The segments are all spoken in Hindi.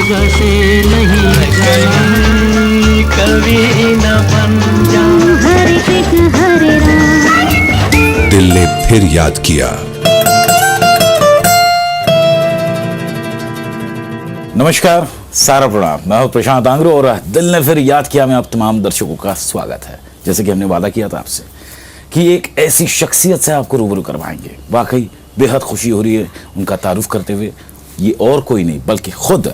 से नहीं जाऊं, कभी न बन जाऊं। हरे कृष्ण हरे राम। दिल ने फिर याद किया। नमस्कार, सारा प्रणाम। मैं हूं प्रशांत आंग्रो और दिल ने फिर याद किया में आप तमाम दर्शकों का स्वागत है। जैसे कि हमने वादा किया था आपसे कि एक ऐसी शख्सियत से आपको रूबरू करवाएंगे, वाकई बेहद खुशी हो रही है उनका तारुफ करते हुए। ये और कोई नहीं बल्कि खुद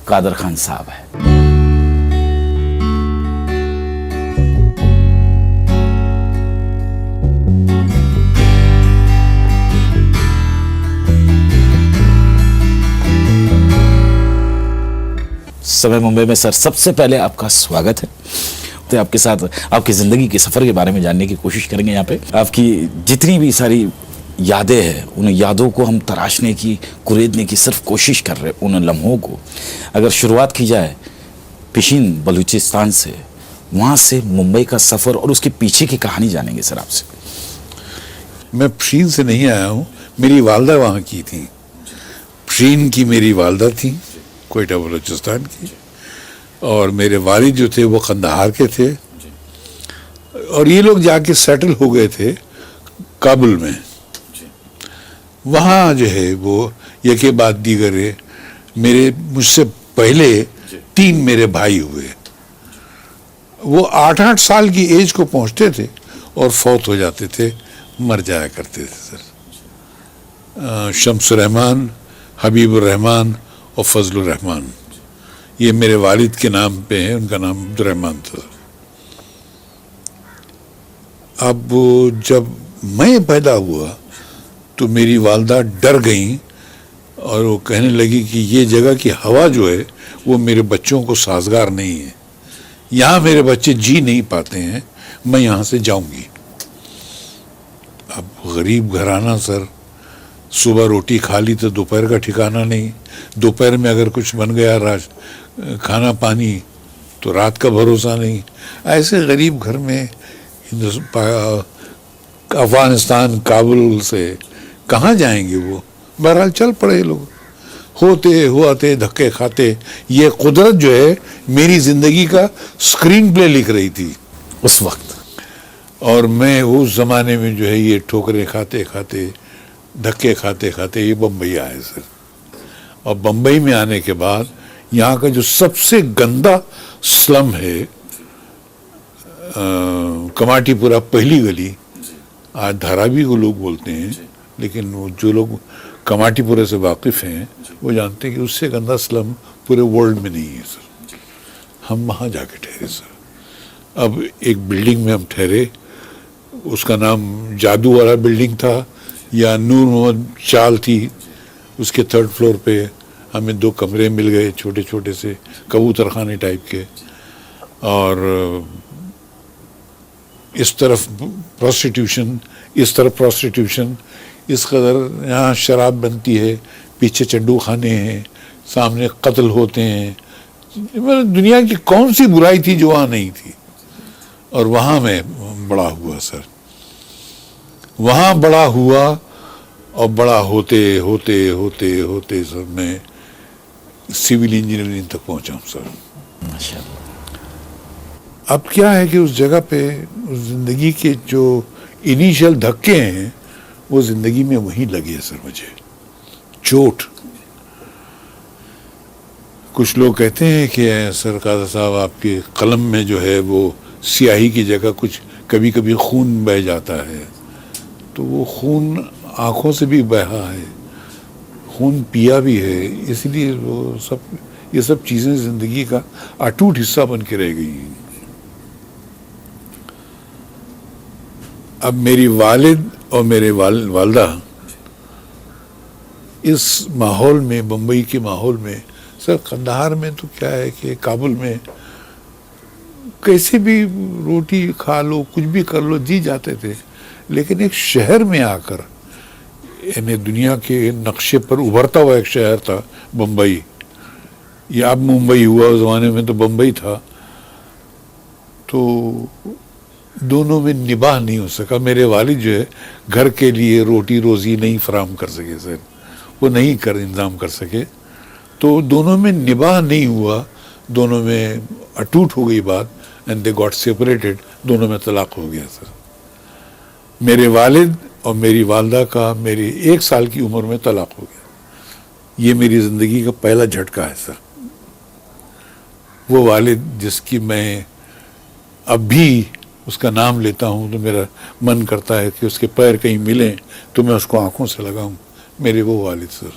कादर खान साहब है। समय मुंबई में सर, सबसे पहले आपका स्वागत है। तो आपके साथ आपकी ज़िंदगी के सफ़र के बारे में जानने की कोशिश करेंगे। यहाँ पे आपकी जितनी भी सारी यादें हैं, उन यादों को हम तराशने की, कुरेदने की सिर्फ कोशिश कर रहे हैं। उन लम्हों को अगर शुरुआत की जाए पिशीन बलूचिस्तान से, वहाँ से मुंबई का सफ़र और उसके पीछे की कहानी जानेंगे सर आपसे। मैं पिशीन से नहीं आया हूँ, मेरी वालदा वहाँ की थी। पिशीन की मेरी वालदा थी, कोयटा बलूचिस्तान की, और मेरे वालिद जो थे वो कंदहार के थे। और ये लोग जाके सेटल हो गए थे काबुल में। वहाँ जो है वो यके बाद दीगरे मेरे मुझसे पहले 3 मेरे भाई हुए। वो 8-8 साल की एज को पहुँचते थे और फौत हो जाते थे, मर जाया करते थे सर। शम्सुर रहमान, हबीबुर रहमान और फजलुर रहमान, ये मेरे वालिद के नाम पे है, उनका नाम अब्दुर्रहमान था। अब जब मैं पैदा हुआ तो मेरी वालदा डर गई और वो कहने लगी कि ये जगह की हवा जो है वो मेरे बच्चों को साजगार नहीं है, यहाँ मेरे बच्चे जी नहीं पाते हैं, मैं यहाँ से जाऊंगी। अब गरीब घराना सर, सुबह रोटी खा ली तो दोपहर का ठिकाना नहीं, दोपहर में अगर कुछ बन गया खाना पानी तो रात का भरोसा नहीं। ऐसे गरीब घर में अफगानिस्तान काबुल से कहाँ जाएंगे वो। बहरहाल चल पड़े लोग, होते हुआते धक्के खाते। ये कुदरत जो है मेरी जिंदगी का स्क्रीन प्ले लिख रही थी उस वक्त, और मैं उस जमाने में जो है ये ठोकरें खाते खाते, धक्के खाते खाते ये बम्बई आए सर। और बम्बई में आने के बाद यहाँ का जो सबसे गंदा स्लम है कमाटीपुरा पहली गली, आज धारावी को लोग बोलते हैं, लेकिन वो जो लोग कमाटीपुरा से वाकिफ़ हैं वो जानते हैं कि उससे गंदा स्लम पूरे वर्ल्ड में नहीं है सर। हम वहाँ जाके ठहरे सर। अब एक बिल्डिंग में हम ठहरे, उसका नाम जादू वाला बिल्डिंग था या नूर मोहम्मद चाल थी। उसके 3rd फ्लोर पे हमें 2 कमरे मिल गए, छोटे छोटे से कबूतर खाने टाइप के। और इस तरफ प्रोस्टिट्यूशन, इस तरफ प्रोस्टिट्यूशन, इस कदर यहाँ शराब बनती है, पीछे चड्डू खाने हैं, सामने कत्ल होते हैं। मतलब दुनिया की कौन सी बुराई थी जो वहाँ नहीं थी। और वहाँ मैं बड़ा हुआ सर, वहाँ बड़ा हुआ और बड़ा होते होते होते होते सर मैं सिविल इंजीनियरिंग तक पहुँचा हूँ सर। माशाअल्लाह। अब क्या है कि उस जगह पे उस ज़िंदगी के जो इनिशियल धक्के हैं वो ज़िंदगी में वहीं लगे सर। मुझे चोट, कुछ लोग कहते हैं कि सर कादर साहब आपके कलम में जो है वो स्याही की जगह कुछ कभी कभी खून बह जाता है। तो वो खून आँखों से भी बहा है, खून पिया भी है, इसलिए वो सब, ये सब चीज़ें ज़िंदगी का अटूट हिस्सा बन के रह गई हैं। अब मेरी वालिद और मेरे वालदा इस माहौल में, बम्बई के माहौल में सर, कंदहार में तो क्या है कि काबुल में कैसे भी रोटी खा लो, कुछ भी कर लो, जी जाते थे। लेकिन एक शहर में आकर, यानी दुनिया के नक्शे पर उभरता हुआ एक शहर था बम्बई, या अब मुंबई हुआ, उस ज़माने में तो बम्बई था, तो दोनों में निबाह नहीं हो सका। मेरे वालिद जो है घर के लिए रोटी रोज़ी नहीं फराम कर सके सर, वो नहीं इंतज़ाम कर सके। तो दोनों में निबाह नहीं हुआ, दोनों में अटूट हो गई बात, एंड दे गॉट सेपरेटेड, दोनों में तलाक हो गया सर। मेरे वालिद और मेरी वालदा का मेरी 1 साल की उम्र में तलाक हो गया। ये मेरी ज़िंदगी का पहला झटका है सर। वो वालिद जिसकी मैं अब भी उसका नाम लेता हूँ तो मेरा मन करता है कि उसके पैर कहीं मिलें तो मैं उसको आंखों से लगाऊं, मेरे वो वालिद सर।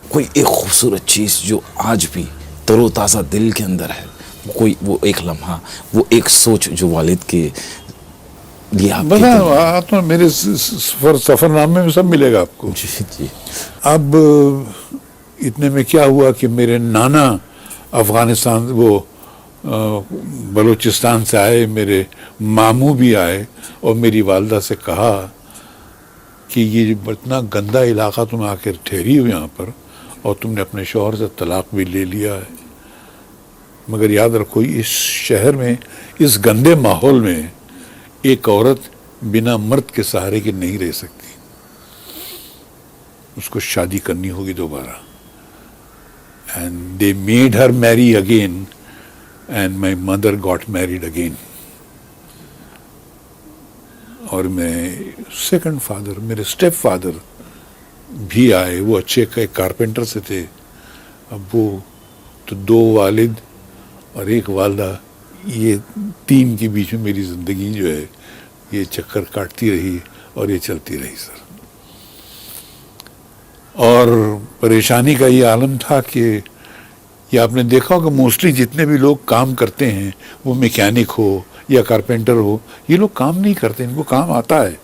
कोई एक खूबसूरत चीज जो आज भी तरोताज़ा दिल के अंदर है, कोई वो एक लम्हा, वो एक सोच जो वालिद के लिए आपके बता दिल में- आप तो मेरे सफरनामे में सब मिलेगा आपको। जी जी अब इतने में क्या हुआ कि मेरे नाना अफगानिस्तान वो बलूचिस्तान से आए, मेरे मामू भी आए और मेरी वालदा से कहा कि ये इतना गंदा इलाका तुम आकर ठहरी हो यहाँ पर और तुमने अपने शौहर से तलाक भी ले लिया है, मगर याद रखो इस शहर में, इस गंदे माहौल में एक औरत बिना मर्द के सहारे के नहीं रह सकती, उसको शादी करनी होगी दोबारा। And they made her marry again and my mother got married again. और मैं सेकंड फादर, मेरे स्टेप फादर भी आए, वो अच्छे कारपेंटर से थे। अब वो तो 2 वालिद और 1 वालदा, ये 3 के बीच में मेरी ज़िंदगी जो है ये चक्कर काटती रही और ये चलती रही सर। और परेशानी का ये आलम था कि ये आपने देखा होगा मोस्टली जितने भी लोग काम करते हैं, वो मैकेनिक हो या कारपेंटर हो, ये लोग काम नहीं करते, इनको काम आता है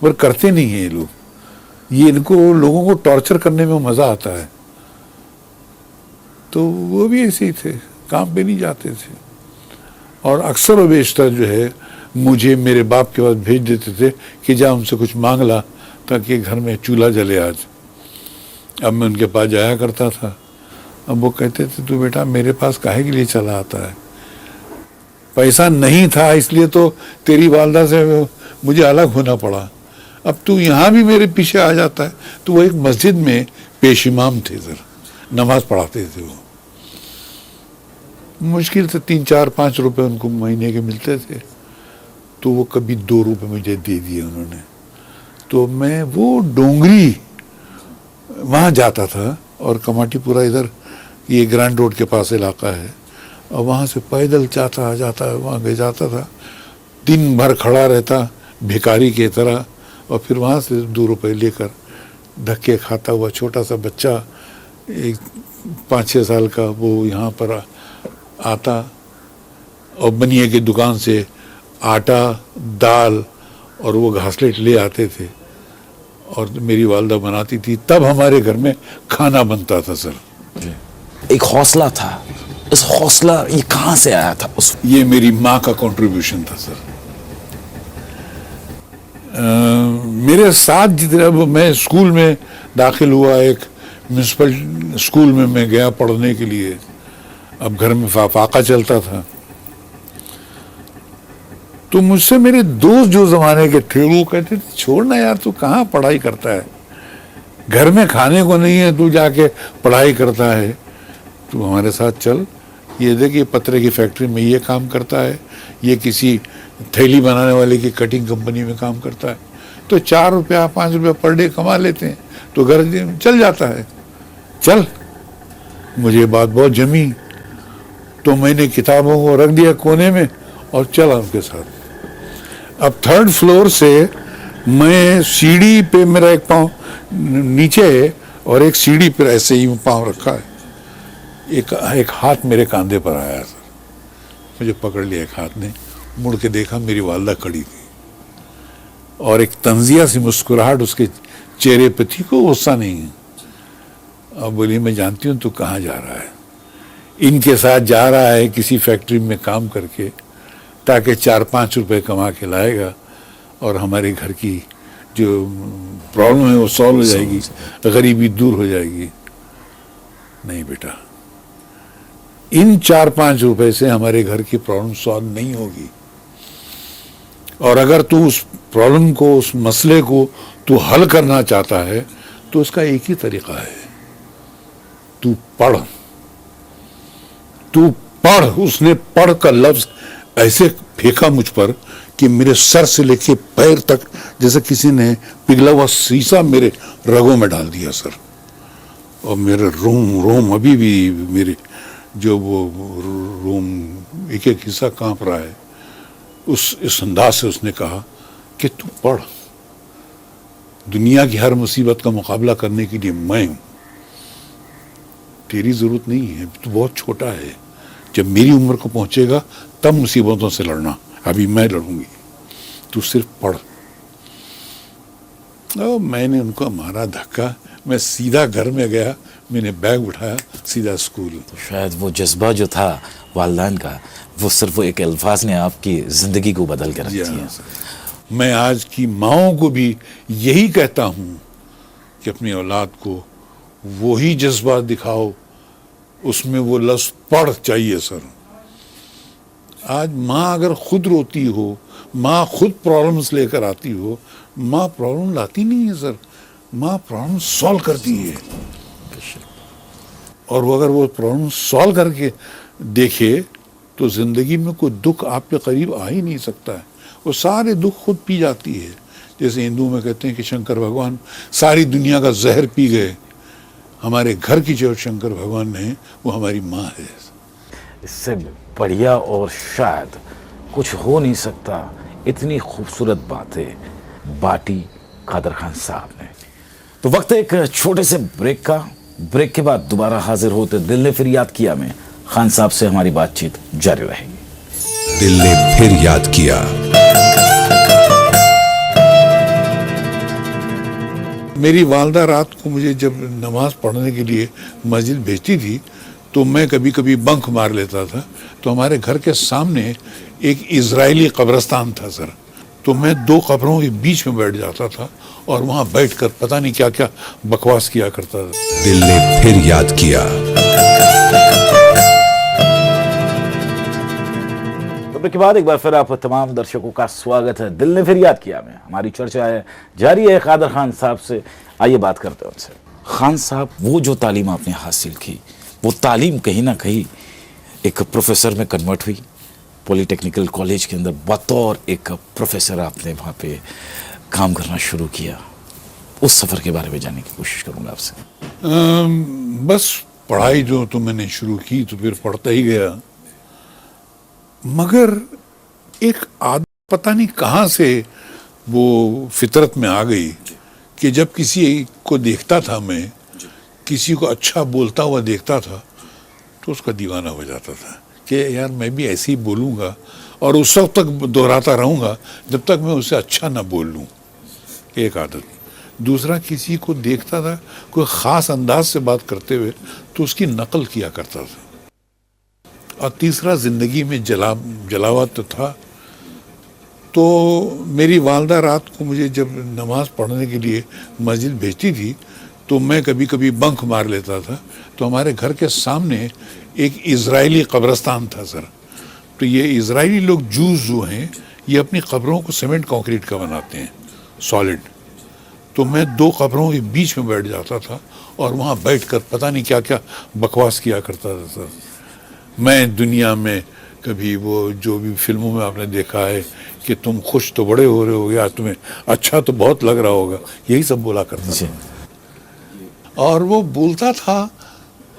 पर करते नहीं हैं ये लोग। ये इनको लोगों को टॉर्चर करने में मज़ा आता है। तो वो भी ऐसे ही थे, काम पे नहीं जाते थे। और अक्सर व बेशतर जो है मुझे मेरे बाप के पास भेज देते थे कि जा उनसे कुछ मांग ला ताकि घर में चूल्हा जले आज। अब मैं उनके पास जाया करता था। अब वो कहते थे तू बेटा मेरे पास काहे के लिए चला आता है, पैसा नहीं था इसलिए तो तेरी वालदा से मुझे अलग होना पड़ा, अब तू यहाँ भी मेरे पीछे आ जाता है। तो वो एक मस्जिद में पेश इमाम थे सर, नमाज पढ़ाते थे। वो मुश्किल से 3, 4, 5 रुपए उनको महीने के मिलते थे, तो वो कभी 2 रुपए मुझे दे दिए उन्होंने। तो मैं वो डोंगरी वहाँ जाता था और कमाटीपुरा इधर ये ग्रैंड रोड के पास इलाका है, और वहाँ से पैदल जाता वहाँ गए जाता था, दिन भर खड़ा रहता भिखारी की तरह, और फिर वहाँ से 2 रुपए लेकर धक्के खाता हुआ छोटा सा बच्चा, एक 5-6 साल का, वो यहाँ पर आता और बनिए की दुकान से आटा, दाल और वो घासलेट ले आते थे और मेरी वालदा बनाती थी, तब हमारे घर में खाना बनता था सर। एक हौसला था, इस हौसला ये कहाँ से आया था उस? ये मेरी माँ का कंट्रीब्यूशन था सर। मेरे साथ जितने, मैं स्कूल में दाखिल हुआ, एक म्यूनसिपल स्कूल में मैं गया पढ़ने के लिए। अब घर में फाका चलता था, तो मुझसे मेरे दोस्त जो जमाने के थे वो कहते थे छोड़ना यार तू कहाँ पढ़ाई करता है, घर में खाने को नहीं है, तू जाके पढ़ाई करता है, तू हमारे साथ चल, ये देख ये पत्रे की फैक्ट्री में ये काम करता है, ये किसी थैली बनाने वाले की कटिंग कंपनी में काम करता है, तो 4 रुपया 5 रुपया पर डे कमा लेते हैं, तो घर चल जाता है, चल। मुझे बात बहुत जमी, तो मैंने किताबों को रख दिया कोने में और चला उनके साथ। अब 3rd फ्लोर से मैं सीढ़ी पे, मेरा एक पाँव नीचे है और एक सीढ़ी पर ऐसे ही पाँव रखा है, एक हाथ मेरे कंधे पर आया सर, मुझे पकड़ लिया एक हाथ ने, मुड़ के देखा मेरी वालदा खड़ी थी और एक तंजिया सी मुस्कुराहट उसके चेहरे पे थी, कोई गुस्सा नहीं है। अब बोली मैं जानती हूँ तू कहाँ जा रहा है, इनके साथ जा रहा है किसी फैक्ट्री में काम करके, ताकि 4-5 रुपए कमा के लाएगा और हमारे घर की जो प्रॉब्लम है वो सॉल्व हो जाएगी, गरीबी दूर हो जाएगी। नहीं बेटा, इन 4-5 रुपए से हमारे घर की प्रॉब्लम सॉल्व नहीं होगी, और अगर तू उस प्रॉब्लम को, उस मसले को तू हल करना चाहता है तो उसका एक ही तरीका है, तू पढ़, तू पढ़। उसने पढ़ का लफ्ज ऐसे फेंका मुझ पर कि मेरे सर से लेके पैर तक जैसे किसी ने पिघला हुआ शीशा मेरे रगों में डाल दिया सर। और मेरे रोम अभी भी मेरे जो वो रोम एक एक हिस्सा कांप रहा है। इस अंदाज से उसने कहा कि तू पढ़, दुनिया की हर मुसीबत का मुकाबला करने के लिए मैं हूं, तेरी जरूरत नहीं है, तू बहुत छोटा है, जब मेरी उम्र को पहुंचेगा तब मुसीबतों से लड़ना, अभी मैं लड़ूंगी, तू सिर्फ पढ़। और मैंने उनको मारा धक्का, मैं सीधा घर में गया, मैंने बैग उठाया, सीधा स्कूल। तो शायद वो जज्बा जो था वालिदैन का, वो सिर्फ वो एक अल्फाज ने आपकी ज़िंदगी को बदल के रख दिया। मैं आज की माओं को भी यही कहता हूं कि अपनी औलाद को वही जज्बा दिखाओ, उसमें वो लफ्ज़ पढ़ चाहिए सर। आज माँ अगर खुद रोती हो, माँ खुद प्रॉब्लम्स लेकर आती हो, माँ प्रॉब्लम लाती नहीं है सर, माँ प्रॉब्लम सॉल्व करती है। और वो अगर वो प्रॉब्लम सॉल्व करके देखे तो जिंदगी में कोई दुख आपके करीब आ ही नहीं सकता है, वो सारे दुख खुद पी जाती है। जैसे हिंदू में कहते हैं कि शंकर भगवान सारी दुनिया का जहर पी गए, हमारे घर की जो शंकर भगवान है वो हमारी माँ है। इससे बढ़िया और शायद कुछ हो नहीं सकता, इतनी खूबसूरत बातें बाटी कादर खान साहब ने। तो वक्त है एक छोटे से ब्रेक का। ब्रेक के बाद दोबारा हाजिर होते दिल ने फिर याद किया में खान साहब से हमारी बातचीत जारी रहेगी। दिल ने फिर याद किया। मेरी वालदा रात को मुझे जब नमाज पढ़ने के लिए मस्जिद भेजती थी तो मैं कभी कभी बंक मार लेता था। तो हमारे घर के सामने एक इजरायली कब्रिस्तान था सर, तो मैं दो कब्रों के बीच में बैठ जाता था और वहां बैठकर पता नहीं क्या क्या बकवास किया करता था। दिल ने फिर याद किया। ब्रेक के बाद एक बार फिर आप तमाम दर्शकों का स्वागत है दिल ने फिर याद किया में। हमारी चर्चा है जारी है कादर खान साहब से। आइए बात करते हैं उनसे। खान साहब, वो जो तालीम आपने हासिल की, वो तालीम कहीं ना कहीं एक प्रोफेसर में कन्वर्ट हुई। पॉलिटेक्निकल कॉलेज के अंदर बतौर एक प्रोफेसर आपने वहाँ पे काम करना शुरू किया। उस सफ़र के बारे में जानने की कोशिश करूँगा आपसे। बस पढ़ाई जो तो मैंने शुरू की तो फिर पढ़ता ही गया, मगर एक आदत पता नहीं कहाँ से वो फितरत में आ गई कि जब किसी को देखता था, मैं किसी को अच्छा बोलता हुआ देखता था तो उसका दीवाना हो जाता था कि यार मैं भी ऐसे ही बोलूँगा, और उस वक्त तक दोहराता रहूँगा जब तक मैं उससे अच्छा ना बोल लूँ। एक आदत। दूसरा, किसी को देखता था कोई ख़ास अंदाज से बात करते हुए तो उसकी नकल किया करता था। और तीसरा, ज़िंदगी में जलावत तो था। तो मेरी वालदा रात को मुझे जब नमाज पढ़ने के लिए मस्जिद भेजती थी तो मैं कभी कभी बंक मार लेता था। तो हमारे घर के सामने एक इजरायली कब्रिस्तान था सर। तो ये इजरायली लोग जूस जो हैं ये अपनी कब्रों को सीमेंट कंक्रीट का बनाते हैं, सॉलिड। तो मैं दो कब्रों के बीच में बैठ जाता था और वहाँ बैठकर पता नहीं क्या क्या बकवास किया करता था सर। मैं दुनिया में कभी वो जो भी फिल्मों में आपने देखा है कि तुम खुश तो बड़े हो रहे हो, या तुम्हें अच्छा तो बहुत लग रहा होगा, यही सब बोला करता था। और वो बोलता था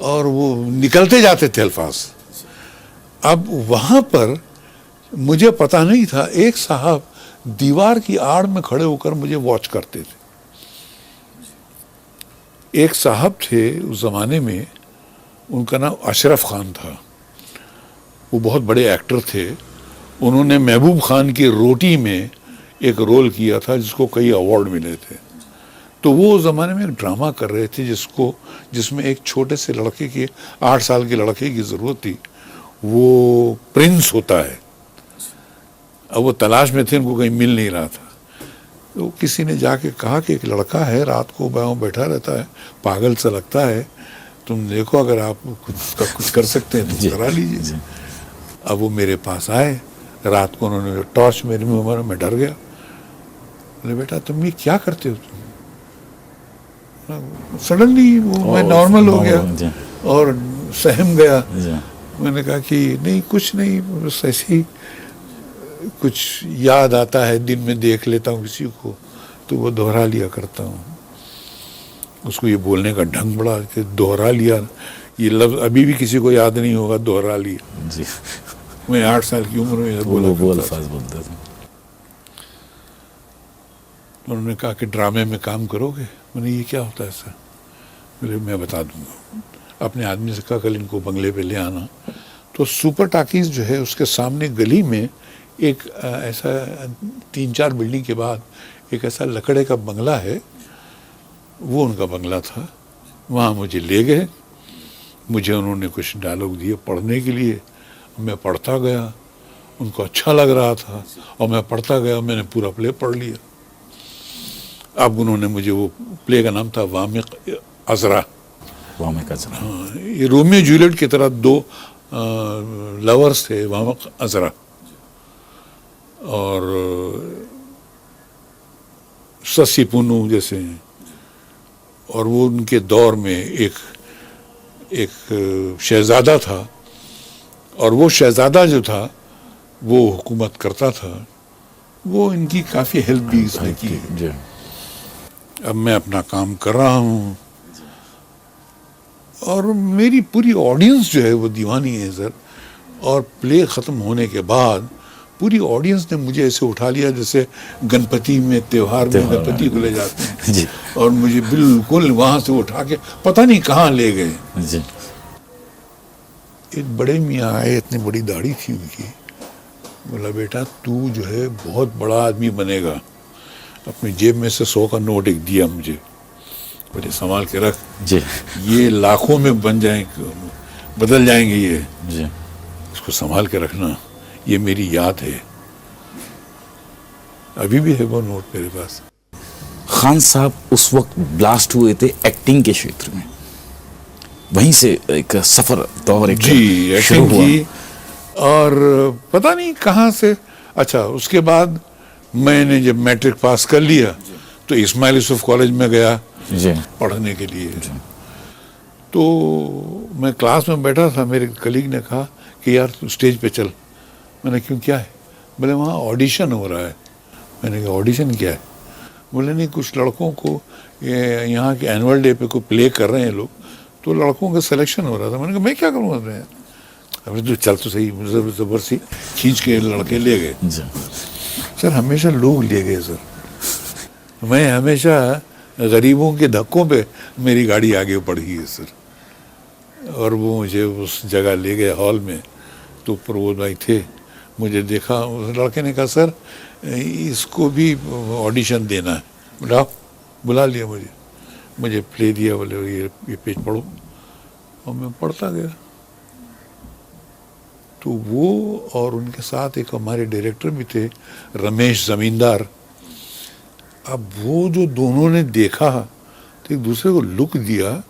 और वो निकलते जाते थे अल्फाज। अब वहाँ पर मुझे पता नहीं था, एक साहब दीवार की आड़ में खड़े होकर मुझे वॉच करते थे। एक साहब थे उस ज़माने में, उनका नाम अशरफ खान था। वो बहुत बड़े एक्टर थे। उन्होंने महबूब खान की रोटी में एक रोल किया था जिसको कई अवार्ड मिले थे। तो वो उस ज़माने में एक ड्रामा कर रहे थे जिसमें एक छोटे से लड़के की 8 साल के लड़के की ज़रूरत थी। वो प्रिंस होता है। अब वो तलाश में थे, उनको कहीं मिल नहीं रहा था। तो किसी ने जाके कहा कि एक लड़का है, रात को वहाँ बैठा रहता है, पागल सा लगता है, तुम देखो अगर आप कुछ कर सकते हैं तो करा लीजिए। अब वो मेरे पास आए, रात को उन्होंने टॉर्च मेरे मुँह में, मैं डर गया। बोले बेटा तुम ये क्या करते हो? तुम सडनली वो मैं नॉर्मल हो गया और सहम गया। जी। मैंने कहा कि नहीं, कुछ नहीं, बस ऐसे ही कुछ याद आता है, दिन में देख लेता हूँ किसी को तो वो दोहरा लिया करता हूँ। उसको ये बोलने का ढंग बड़ा कि दोहरा लिया, ये लफ्ज़ अभी भी किसी को याद नहीं होगा, दोहरा लिया। जी, मैं 8 साल की उम्र में वो बोला अल्फाज बोलते थे। उन्होंने कहा कि ड्रामे में काम करोगे? मैंने ये क्या होता है सर? बोले मैं बता दूंगा, अपने आदमी से कहा कल इनको बंगले पे ले आना। तो सुपर टाकीज जो है उसके सामने गली में एक ऐसा 3-4 बिल्डिंग के बाद एक ऐसा लकड़े का बंगला है, वो उनका बंगला था। वहाँ मुझे ले गए, मुझे उन्होंने कुछ डायलॉग दिए पढ़ने के लिए, मैं पढ़ता गया, उनको अच्छा लग रहा था और मैं पढ़ता गया, मैंने पूरा प्ले पढ़ लिया। अब उन्होंने मुझे, वो प्ले का नाम था वामिक अजरा। वामिक अजरा, ये रोमियो जूलियट की तरह 2 लवर्स थे, वामिक अजरा। और ससी पुनू जैसे हैं। और वो उनके दौर में एक शहजादा था, और वो शहजादा जो था वो हुकूमत करता था। वो इनकी काफ़ी हेल्प भी इसने की। जी। अब मैं अपना काम कर रहा हूँ और मेरी पूरी ऑडियंस जो है वो दीवानी है सर। और प्ले ख़त्म होने के बाद पूरी ऑडियंस ने मुझे ऐसे उठा लिया जैसे गणपति में त्योहार में गणपति को ले जाते हैं जी। और मुझे बिल्कुल वहाँ से उठा के पता नहीं कहाँ ले गए। जी। एक बड़े मियाँ आए, इतनी बड़ी दाढ़ी थी उनकी। बोला बेटा तू जो है बहुत बड़ा आदमी बनेगा। अपनी जेब में से 100 का नोट एक दिया मुझे, बोले संभाल के रख, जी। ये लाखों में बन जाएंगे, बदल जाएंगे ये, जी। इसको संभाल के रखना, ये मेरी याद है। अभी भी है वो नोट मेरे पास। खान साहब उस वक्त ब्लास्ट हुए थे एक्टिंग के क्षेत्र में, वहीं से एक सफर दौर एक जी शुरू एक्टिंग हुआ। की। और पता नहीं कहाँ से, अच्छा उसके बाद मैंने जब मैट्रिक पास कर लिया तो इस्माइल यूसुफ कॉलेज में गया जी। पढ़ने के लिए। तो मैं क्लास में बैठा था, मेरे कलीग ने कहा कि यार तू स्टेज पे चल। मैंने क्यों, क्या है? बोले वहाँ ऑडिशन हो रहा है। मैंने कहा ऑडिशन क्या है? बोले नहीं, कुछ लड़कों को यहाँ के एनुअल डे पे को प्ले कर रहे हैं लोग, तो लड़कों का सिलेक्शन हो रहा था। मैंने कहा मैं क्या करूँगा मैं? अरे तो चल तो सही। ज़बरदस्ती खींच के लड़के ले गए। जी। सर हमेशा लोग ले गए सर। मैं हमेशा गरीबों के धक्कों पे मेरी गाड़ी आगे बढ़ी है सर। और वो मुझे उस जगह ले गए हॉल में, तो प्रबोध भाई थे, मुझे देखा, उस लड़के ने कहा सर इसको भी ऑडिशन देना है। बोला बुला लिया मुझे प्ले दिया, बोले ये पेज पढ़ो, और मैं पढ़ता गया। तो वो और उनके साथ एक हमारे डायरेक्टर भी थे, रमेश जमींदार। अब वो जो दोनों ने देखा तो एक दूसरे को लुक दिया।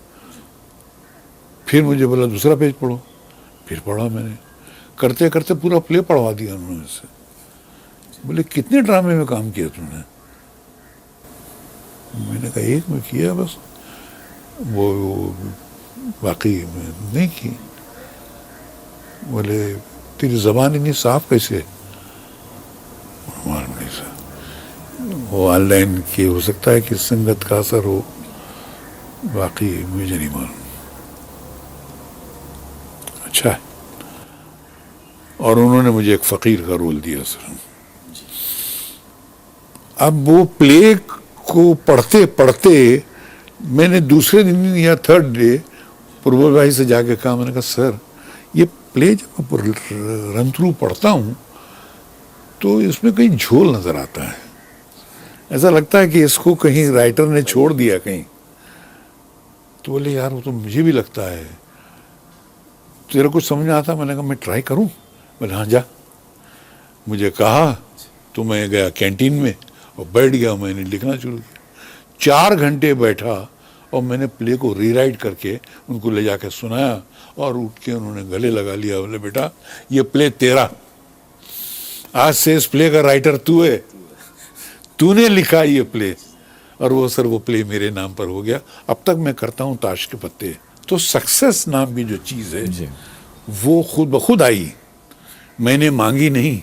फिर मुझे बोला दूसरा पेज पढ़ो, फिर पढ़ा मैंने। करते करते पूरा प्ले पढ़वा दिया उन्होंने से। बोले कितने ड्रामे में काम किया तुमने? मैंने कहा एक में किया बस, वो बाकी में नहीं की। बोले तेरी जबान इतनी साफ कैसे? मालूम नहीं सर, वो ऑनलाइन की हो सकता है कि संगत का असर हो, बाकी मुझे नहीं मालूम। अच्छा है। और उन्होंने मुझे एक फकीर का रोल दिया सर। अब वो प्ले को पढ़ते पढ़ते मैंने दूसरे दिन या थर्ड डे प्रबोध भाई से जाके कहा, मैंने कहा सर ये प्ले जब मैं रन थ्रू पढ़ता हूँ तो इसमें कहीं झोल नजर आता है, ऐसा लगता है कि इसको कहीं राइटर ने छोड़ दिया कहीं। तो बोले यार वो तो मुझे भी लगता है, तेरा कुछ समझ में आता? मैंने कहा मैं ट्राई करूं। बोले हाँ जा। मुझे कहा तो मैं गया कैंटीन में और बैठ गया, मैंने लिखना शुरू किया। 4 घंटे बैठा और मैंने प्ले को रीराइट करके उनको ले जाकर सुनाया, और उठ के उन्होंने गले लगा लिया। बोले बेटा ये प्ले तेरा, आज से इस प्ले का राइटर तू है, तूने लिखा ये प्ले। और वो सर वो प्ले मेरे नाम पर हो गया। अब तक मैं करता हूँ ताश के पत्ते तो सक्सेस नाम की जो चीज़ है जी। वो खुद ब खुद आई, मैंने मांगी नहीं,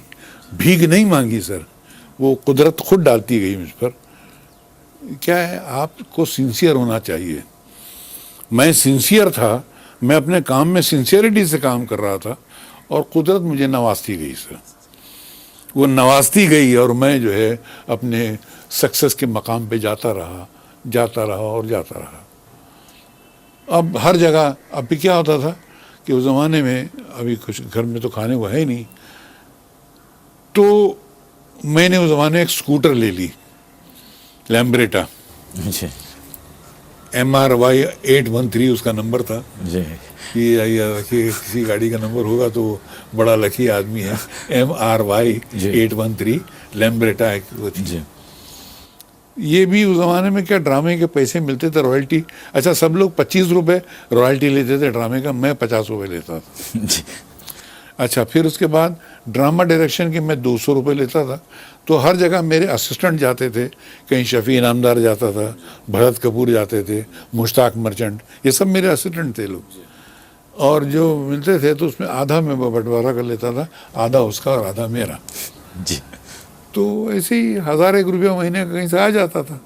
भीख नहीं मांगी सर, वो कुदरत खुद डालती गई मुझ पर। क्या है, आपको सिंसियर होना चाहिए। मैं सिंसियर था, मैं अपने काम में सिंसियरिटी से काम कर रहा था और कुदरत मुझे नवाजती गई सर, वो नवाजती गई और मैं जो है अपने सक्सेस के मकाम पे जाता रहा और जाता रहा। अब हर जगह, अभी क्या होता था कि उस ज़माने में, अभी कुछ घर में तो खाने को है ही नहीं, तो मैंने उस ज़माने एक स्कूटर ले ली, लैम्ब्रेटा, जी MRY 813 उसका नंबर था। जी कि किसी गाड़ी का नंबर होगा तो बड़ा लकी आदमी है। MRY जी। 813 लैम्ब्रेटा वो थी। जी ये भी उस ज़माने में क्या ड्रामे के पैसे मिलते थे, रॉयल्टी। अच्छा, सब लोग 25 रुपये रॉयल्टी लेते थे ड्रामे का, मैं 50 रुपये लेता था। जी अच्छा, फिर उसके बाद ड्रामा डायरेक्शन के मैं 200 रुपये लेता था। तो हर जगह मेरे असिस्टेंट जाते थे, कहीं शफी इनामदार जाता था, भरत कपूर जाते थे, मुश्ताक मर्चेंट, ये सब मेरे असिस्टेंट थे लोग। और जो मिलते थे तो उसमें आधा मैं बंटवारा कर लेता था, आधा उसका और आधा मेरा। जी तो ऐसे ही 1000 रुपया महीने का कहीं से आ जाता था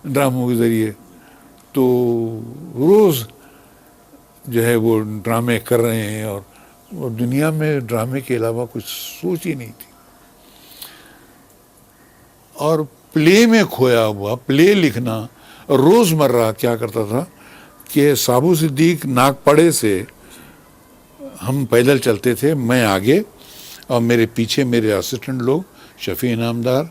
ड्रामों के ज़रिए। तो रोज़ जो है वो ड्रामे कर रहे हैं और दुनिया में ड्रामे के अलावा कुछ सोच ही नहीं थी। और प्ले में खोया हुआ, प्ले लिखना, रोज़मर्रा क्या करता था कि साबू सिद्दीक नागपड़े से हम पैदल चलते थे, मैं आगे और मेरे पीछे मेरे असिस्टेंट लोग, शफी इनामदार,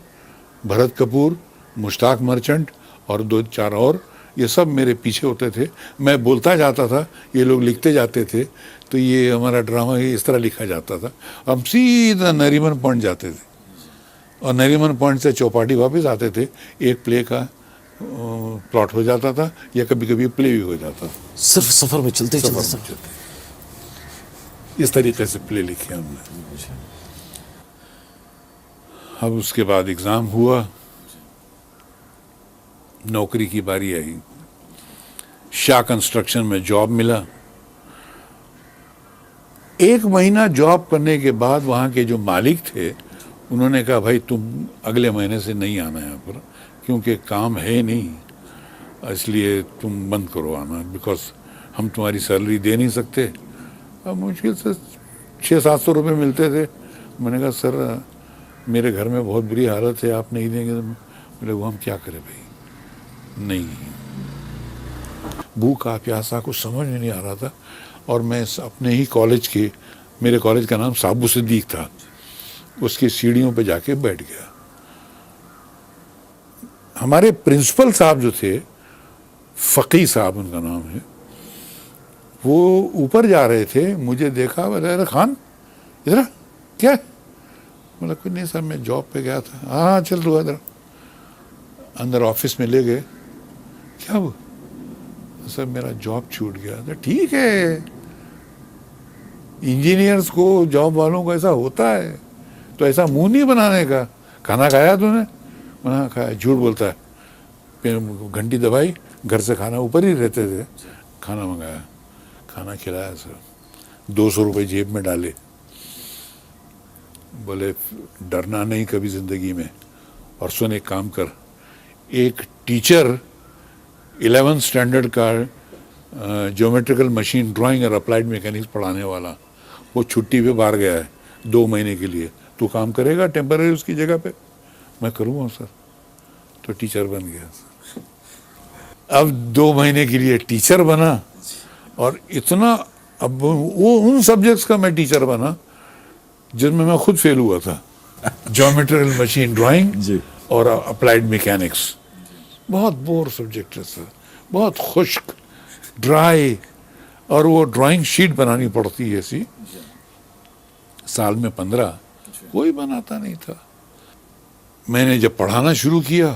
भरत कपूर, मुश्ताक मर्चेंट और 2-4 और, ये सब मेरे पीछे होते थे। मैं बोलता जाता था, ये लोग लिखते जाते थे। तो ये हमारा ड्रामा इस तरह लिखा जाता था। हम सीधा नरीमन पॉइंट जाते थे और नरीमन पॉइंट से चौपाटी वापस आते थे। एक प्ले का प्लॉट हो जाता था या कभी कभी प्ले भी हो जाता था। सिर्फ सफर में चलते इस तरीके से प्ले लिखे हमने। अब उसके बाद एग्ज़ाम हुआ, नौकरी की बारी आई, शाह कंस्ट्रक्शन में जॉब मिला। 1 महीना जॉब करने के बाद वहाँ के जो मालिक थे उन्होंने कहा, भाई तुम अगले महीने से नहीं आना यहाँ पर, क्योंकि काम है नहीं, इसलिए तुम बंद करो आना, बिकॉज हम तुम्हारी सैलरी दे नहीं सकते। अब मुश्किल से 600-700 रुपये मिलते थे। मैंने कहा, सर मेरे घर में बहुत बुरी हालत है, आप नहीं देंगे तो बोले, वो हम क्या करें भाई, नहीं। भूखा प्यासा कुछ समझ में नहीं आ रहा था। और मैं अपने ही कॉलेज के, मेरे कॉलेज का नाम साबू सिद्दीक था, उसकी सीढ़ियों पे जाके बैठ गया। हमारे प्रिंसिपल साहब जो थे, फ़की साहब उनका नाम है, वो ऊपर जा रहे थे, मुझे देखा, बोले, अरे खान इधर क्या? बोला, कुछ नहीं सर, मैं जॉब पे गया था। हाँ चल तू इधर। अंदर ऑफिस में ले गए। क्या वो? सर मेरा जॉब छूट गया। तो ठीक है, इंजीनियर्स को, जॉब वालों को ऐसा होता है, तो ऐसा मुंह नहीं बनाने का। खाना खाया तूने? मैंने खाया। झूठ बोलता है। फिर घंटी दबाई, घर से खाना ऊपर ही रहते थे, खाना मंगाया, खाना खिलाया सर, 200 रुपये जेब में डाले। बोले, डरना नहीं कभी ज़िंदगी में, और सुन एक काम कर, एक टीचर 11th स्टैंडर्ड का ज्योमेट्रिकल मशीन ड्राइंग और अप्लाइड मैकेनिक्स पढ़ाने वाला, वो छुट्टी पे बाहर गया है 2 महीने के लिए, तू काम करेगा टेम्पररी उसकी जगह पे? मैं करूँगा सर। तो टीचर बन गया। अब 2 महीने के लिए टीचर बना, और इतना, अब वो उन सब्जेक्ट्स का मैं टीचर बना जिनमें मैं खुद फेल हुआ था, ज्योमेट्रिकल मशीन ड्राइंग और अप्लाइड मैकेनिक्स। बहुत बोर सब्जेक्ट है सर, बहुत खुश्क, ड्राई, और वो ड्राइंग शीट बनानी पड़ती है ऐसी, साल में 15, कोई बनाता नहीं था। मैंने जब पढ़ाना शुरू किया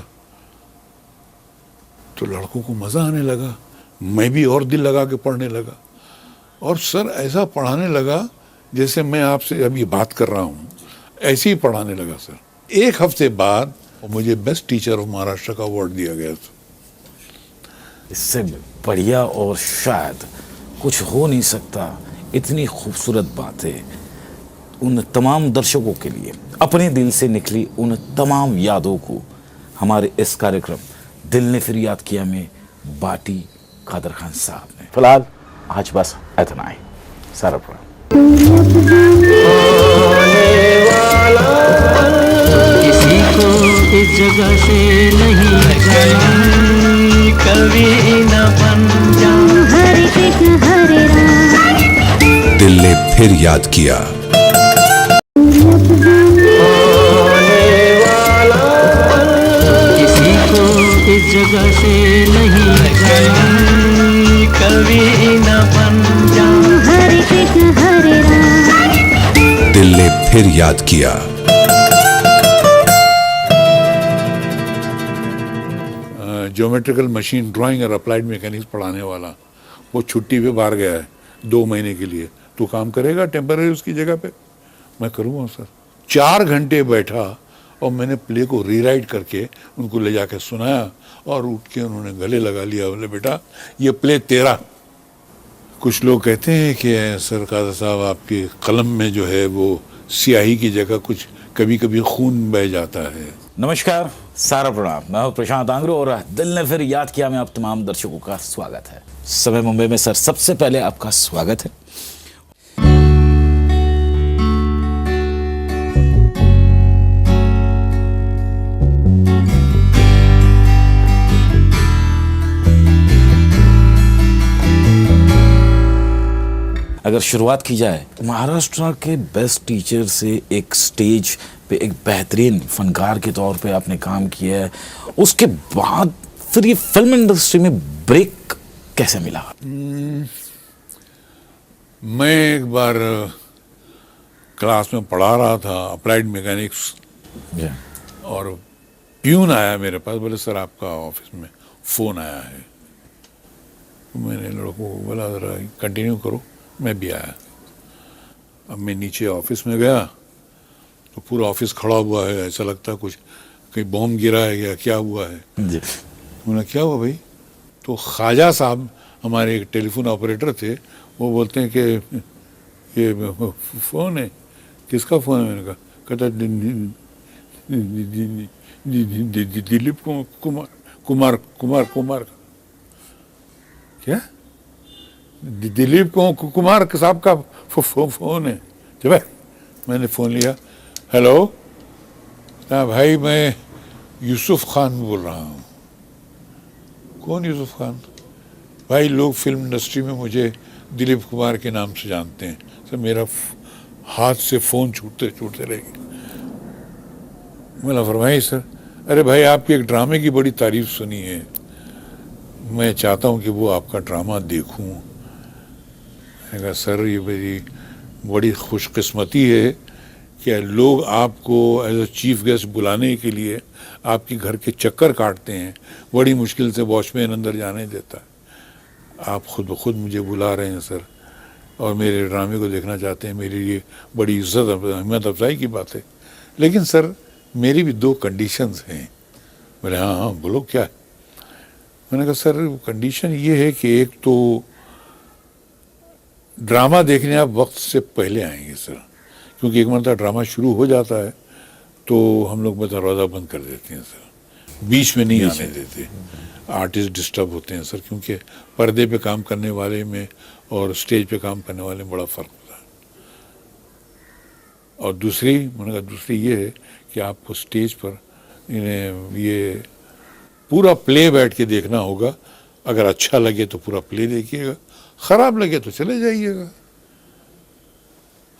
तो लड़कों को मज़ा आने लगा, मैं भी और दिल लगा के पढ़ने लगा, और सर ऐसा पढ़ाने लगा जैसे मैं आपसे अभी बात कर रहा हूँ, ऐसे ही पढ़ाने लगा सर। 1 हफ्ते बाद मुझे बेस्ट टीचर ऑफ महाराष्ट्र का अवार्ड दिया गया था। इससे बढ़िया और शायद कुछ हो नहीं सकता, इतनी खूबसूरत बातें उन तमाम दर्शकों के लिए अपने दिल से निकली उन तमाम यादों को हमारे इस कार्यक्रम दिल ने फिर याद किया में बाटी कादर खान साहब ने। फिलहाल आज बस इतना ही। सारा प्रणाम। किसी को इस जगह से नहीं जाना, कभी न बन जा हरे कृष्ण हरे राम। दिल ने फिर याद किया। किसी को इस जगह से नहीं जाना, कभी न बन जा हरे कृष्ण हरे राम। दिल ने फिर याद किया। ज्योमेट्रिकल मशीन ड्राइंग और अप्लाइड मैकेनिक्स पढ़ाने वाला वो छुट्टी पे बाहर गया है 2 महीने के लिए। तू काम करेगा टेम्पररी उसकी जगह पे? मैं करूँगा सर। 4 घंटे बैठा और मैंने प्ले को रीराइट करके उनको ले जाके सुनाया और उठ के उन्होंने गले लगा लिया। बोले बेटा ये प्ले तेरा। कुछ लोग कहते हैं कि सर कादर साहब आपकी कलम में जो है वो स्याही की जगह कुछ कभी कभी खून बह जाता है। नमस्कार, सारा प्रणाम। मैं हूं प्रशांत आंग्रो और दिल ने फिर याद किया में आप तमाम दर्शकों का स्वागत है। समय मुंबई में सर सबसे पहले आपका स्वागत है। अगर शुरुआत की जाए तो महाराष्ट्र के बेस्ट टीचर से एक स्टेज पे एक बेहतरीन फनकार के तौर पे आपने काम किया है, उसके बाद फिर ये फिल्म इंडस्ट्री में ब्रेक कैसे मिला? मैं एक बार क्लास में पढ़ा रहा था अप्लाइड मैकेनिक्स और प्यून आया मेरे पास। बोले सर आपका ऑफिस में फ़ोन आया है। मैंने लड़कों को बोला ज़रा कंटिन्यू करो। मैं भी आया। अब मैं नीचे ऑफिस में गया तो पूरा ऑफिस खड़ा हुआ है, ऐसा लगता है कुछ कहीं बॉम्ब गिरा है या क्या हुआ है। जी। मैंने क्या हुआ भाई? तो ख्वाजा साहब हमारे एक टेलीफोन ऑपरेटर थे, वो बोलते हैं कि ये फ़ोन है। किसका फ़ोन है? मैंने कहा कहता दिलीप कुमार का। क्या? दिलीप कुमार साहब का फ़ोन है। जब मैंने फ़ोन लिया, हेलो भाई मैं यूसुफ खान बोल रहा हूँ। कौन यूसुफ खान? भाई लोग फिल्म इंडस्ट्री में मुझे दिलीप कुमार के नाम से जानते हैं। सर मेरा हाथ से फ़ोन छूटते रह गए। मैंने फरमाई सर, अरे भाई आपकी एक ड्रामे की बड़ी तारीफ़ सुनी है, मैं चाहता हूँ कि वो आपका ड्रामा देखूँ। मैंने कहा सर ये मेरी बड़ी खुशकिस्मती है कि लोग आपको एज अ चीफ गेस्ट बुलाने के लिए आपके घर के चक्कर काटते हैं। बड़ी मुश्किल से वॉचमैन अंदर जाने देता है। आप खुद ब खुद मुझे बुला रहे हैं सर और मेरे ड्रामे को देखना चाहते हैं। मेरे लिए बड़ी इज्जत हिम्मत अफजाई की बात है। लेकिन सर मेरी भी 2 कंडीशंस हैं। बोले हाँ बोलो क्या है? मैंने कहा सर कंडीशन ये है कि एक तो ड्रामा देखने आप वक्त से पहले आएंगे सर, क्योंकि एक मरतबा ड्रामा शुरू हो जाता है तो हम लोग दरवाज़ा बंद कर देते हैं सर, बीच में नहीं आने देते। आर्टिस्ट डिस्टर्ब होते हैं सर, क्योंकि पर्दे पे काम करने वाले में और स्टेज पे काम करने वाले में बड़ा फ़र्क होता है। और मैंने कहा दूसरी ये है कि आपको स्टेज पर ये पूरा प्ले बैठ के देखना होगा। अगर अच्छा लगे तो पूरा प्ले देखिएगा, ख़राब लगे तो चले जाइएगा।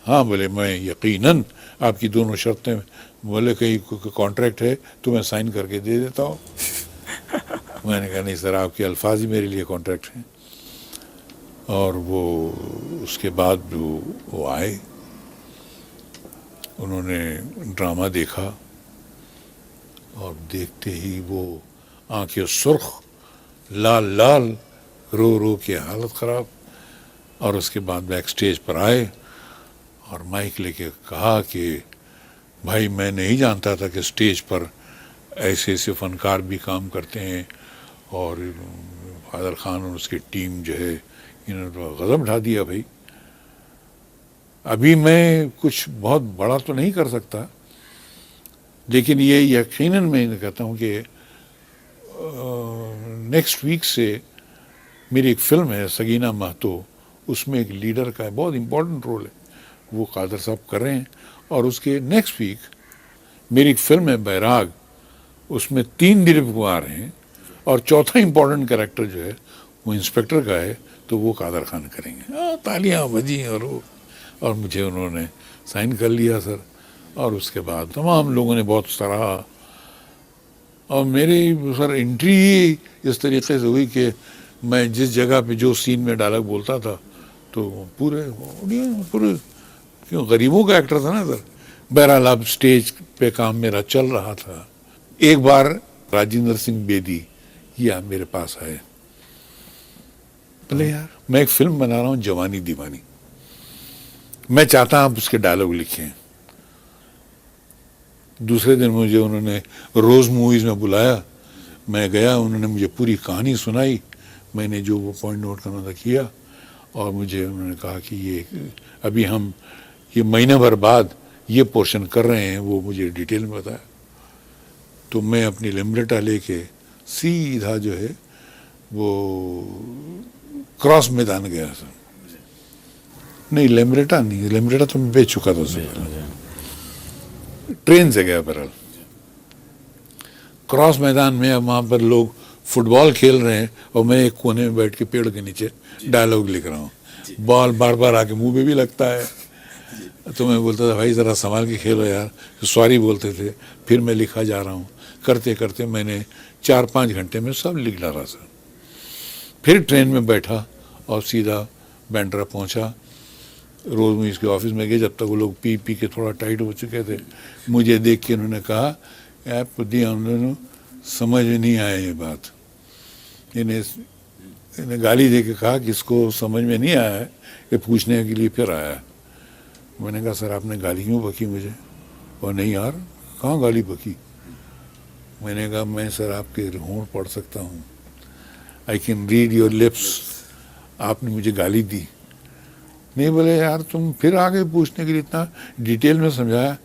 हाँ बोले मैं यकीनन आपकी दोनों शर्तें, बोले कहीं कॉन्ट्रैक्ट है तो मैं साइन करके दे देता हूँ। मैंने कहा नहीं सर आपके अल्फाज ही मेरे लिए कॉन्ट्रैक्ट हैं। और वो उसके बाद वो आए, उन्होंने ड्रामा देखा और देखते ही वो आंखें सुर्ख, लाल लाल, रो रो के हालत ख़राब। और उसके बाद बैक स्टेज पर आए और माइक लेके कहा कि भाई मैं नहीं जानता था कि स्टेज पर ऐसे ऐसे फ़नकार भी काम करते हैं और कादर खान और उसकी टीम जो है इन्होंने तो गज़ब ढा दिया भाई। अभी मैं कुछ बहुत बड़ा तो नहीं कर सकता, लेकिन ये यकीनन मैं कहता हूँ कि नेक्स्ट वीक से मेरी एक फिल्म है सगीना महतो, उसमें एक लीडर का बहुत इम्पोर्टेंट रोल है, वो कादर साहब कर रहे हैं। और उसके नेक्स्ट वीक मेरी एक फिल्म है बैराग, उसमें 3 दिलीप कुमार हैं और चौथा इम्पोर्टेंट कैरेक्टर जो है वो इंस्पेक्टर का है, तो वो कादर खान करेंगे। तालियां बजी और मुझे उन्होंने साइन कर लिया सर। और उसके बाद तमाम लोगों ने बहुत सराहा और मेरी सर एंट्री ही इस तरीके से हुई कि मैं जिस जगह पे जो सीन में डायलॉग बोलता था तो पूरे क्यों गरीबों का एक्टर था ना सर। बहरहाल अब स्टेज पे काम मेरा चल रहा था। एक बार राजेंद्र सिंह बेदी या मेरे पास आए, बोले यार मैं एक फिल्म बना रहा हूँ जवानी दीवानी, मैं चाहता हूँ आप उसके डायलॉग लिखें। दूसरे दिन मुझे उन्होंने रोज मूवीज में बुलाया, मैं गया, उन्होंने मुझे पूरी कहानी सुनाई, मैंने जो वो पॉइंट नोट करना था किया और मुझे उन्होंने कहा कि ये अभी हम ये महीने भर बाद ये पोर्शन कर रहे हैं, वो मुझे डिटेल में बताया। तो मैं अपनी लिम्ब्रेटा लेके सीधा जो है वो क्रॉस मैदान गया सर। नहीं लिम्ब्रेटा नहीं, लिम्ब्रेटा तो मैं बेच चुका था सर, ट्रेन से गया बहरहाल। क्रॉस मैदान में अब वहाँ पर लोग फुटबॉल खेल रहे हैं और मैं एक कोने में बैठ के पेड़ के नीचे डायलॉग लिख रहा हूँ। बॉल बार बार आके मुंह पे भी लगता है, तो मैं बोलता था भाई ज़रा संभाल के खेलो यार, सॉरी बोलते थे। फिर मैं लिखा जा रहा हूँ, करते करते मैंने 4-5 घंटे में सब लिख डाला सर। फिर ट्रेन में बैठा और सीधा बैंड्रा पहुँचा। रोज़ मैं इसके ऑफिस में गए, जब तक वो लोग पी के थोड़ा टाइट हो चुके थे। मुझे देख के उन्होंने कहा यार पुदी हम दोनों समझ में नहीं आया ये बात। इन्हें गाली दे के कहा कि इसको समझ में नहीं आया है, ये पूछने के लिए फिर आया है। मैंने कहा सर आपने गाली क्यों बकी मुझे? और नहीं यार कहाँ गाली बकी। मैंने कहा मैं सर आपके होंठ पढ़ सकता हूँ, I can read your lips, आपने मुझे गाली दी। नहीं बोले यार तुम फिर आगे पूछने के लिए इतना डिटेल में समझाया।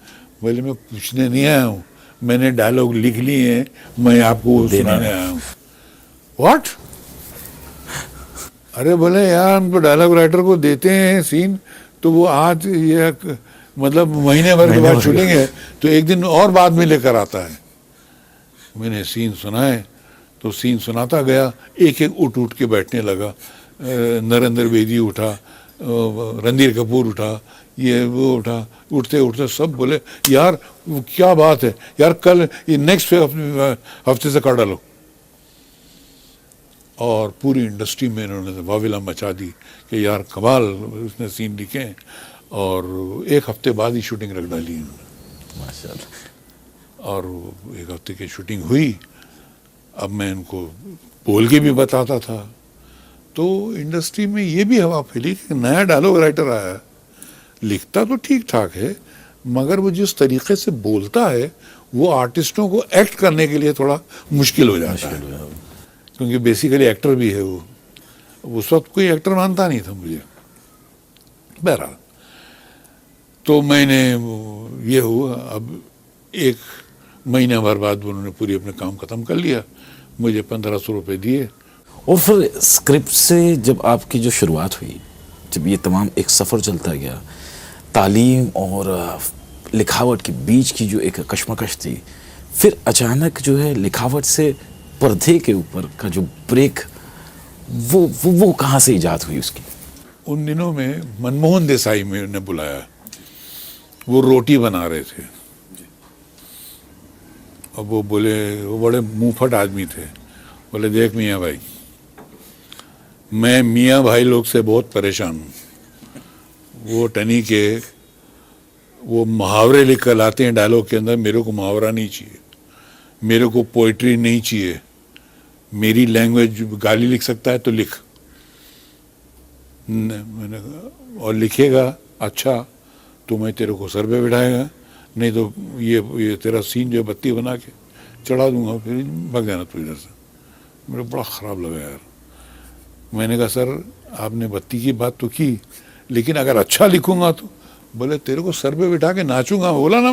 बोले मैं पूछने नहीं आया हूँ, मैंने डायलॉग लिख लिए हैं, मैं आपको सुनाने आया हूँ। व्हाट? अरे बोले यार हम तो डायलॉग राइटर को देते हैं सीन, तो वो आज ये मतलब महीने भर के बाद छूटेंगे तो एक दिन और बाद में लेकर आता है। मैंने सीन सुनाए तो सीन सुनाता गया, एक एक उठ के बैठने लगा। नरेंद्र बेदी उठा, रणधीर कपूर उठा, ये वो उठा, उठते उठते सब बोले यार वो क्या बात है यार, कल ये नेक्स्ट हफ्ते से कर डालो। और पूरी इंडस्ट्री में इन्होंने वाविला मचा दी कि यार कमाल उसने सीन लिखे, और एक हफ्ते बाद ही शूटिंग रख डाली इन्होंने माशाल्लाह। और एक हफ्ते की शूटिंग हुई। अब मैं इनको बोल के भी बताता था, तो इंडस्ट्री में ये भी हवा फैली कि नया डायलॉग राइटर आया, लिखता तो ठीक ठाक है मगर वो जिस तरीके से बोलता है वो आर्टिस्टों को एक्ट करने के लिए थोड़ा मुश्किल हो जाता है, क्योंकि बेसिकली एक्टर भी है वो। उस वक्त कोई एक्टर मानता नहीं था मुझे। बहरहाल तो मैंने ये हुआ, अब 1 महीने भर बाद उन्होंने पूरी अपने काम ख़त्म कर लिया, मुझे 1500 रुपये दिए। और फिर स्क्रिप्ट से जब आपकी जो शुरुआत हुई, जब ये तमाम एक सफ़र चलता गया, तालीम और लिखावट के बीच की जो एक कशमकश थी, फिर अचानक जो है लिखावट से पर्दे के ऊपर का जो ब्रेक, वो कहाँ से इजाद हुई उसकी? उन दिनों में मनमोहन देसाई ने बुलाया, वो रोटी बना रहे थे। अब वो बोले, वो बड़े मुंहफट आदमी थे, बोले देख मियाँ भाई, मैं मियाँ भाई लोग से बहुत परेशान हूँ। वो टनी के वो मुहावरे लिख कर लाते हैं डायलॉग के अंदर, मेरे को मुहावरा नहीं चाहिए, मेरे को पोइट्री नहीं चाहिए, मेरी लैंग्वेज गाली लिख सकता है तो लिख। मैंने कहा और लिखेगा अच्छा तो मैं तेरे को सर पे बिठाएगा, नहीं तो ये तेरा सीन जो बत्ती बना के चढ़ा दूंगा, फिर भग जाना तू इधर से। मेरे बड़ा ख़राब लगा यार। मैंने कहा सर आपने बत्ती की बात तो की, लेकिन अगर अच्छा लिखूंगा तो। बोले तेरे को सर पे बिठा के नाचूंगा, बोला ना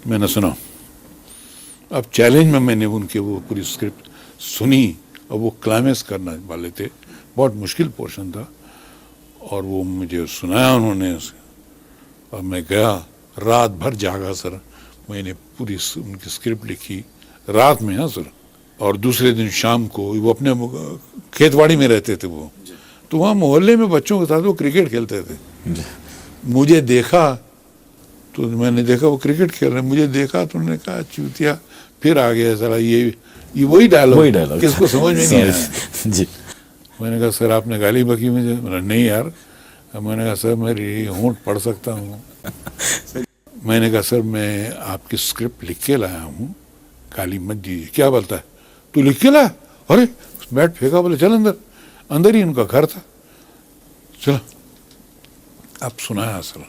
मैंने सुना। अब चैलेंज में मैंने उनके वो पूरी स्क्रिप्ट सुनी और वो क्लाइमेक्स करने वाले थे, बहुत मुश्किल पोर्शन था, और वो मुझे सुनाया उन्होंने और मैं गया, रात भर जागा सर, मैंने पूरी उनकी स्क्रिप्ट लिखी रात में। हाँ सर। और दूसरे दिन शाम को वो अपने खेतवाड़ी में रहते थे वो, तो वहाँ मोहल्ले में बच्चों के साथ वो क्रिकेट खेलते थे। मुझे देखा तो मैंने देखा वो क्रिकेट खेल रहे, मुझे देखा तो उन्होंने कहा चूतिया फिर आ गया साला, ये वही डायलॉग किसको समझ में नहीं आया जी। मैंने कहा सर आपने गाली बकी मुझे? नहीं यार। मैंने कहा सर मेरी होंठ पढ़ सकता हूँ। मैंने कहा सर मैं आपकी स्क्रिप्ट लिख के लाया हूँ, गाली मत दीजिए। क्या बोलता है? तू लिख के लाया? अरे बैट फेंका, बोले चल अंदर। अंदर ही उनका घर था। चलो अब सुनाया सर,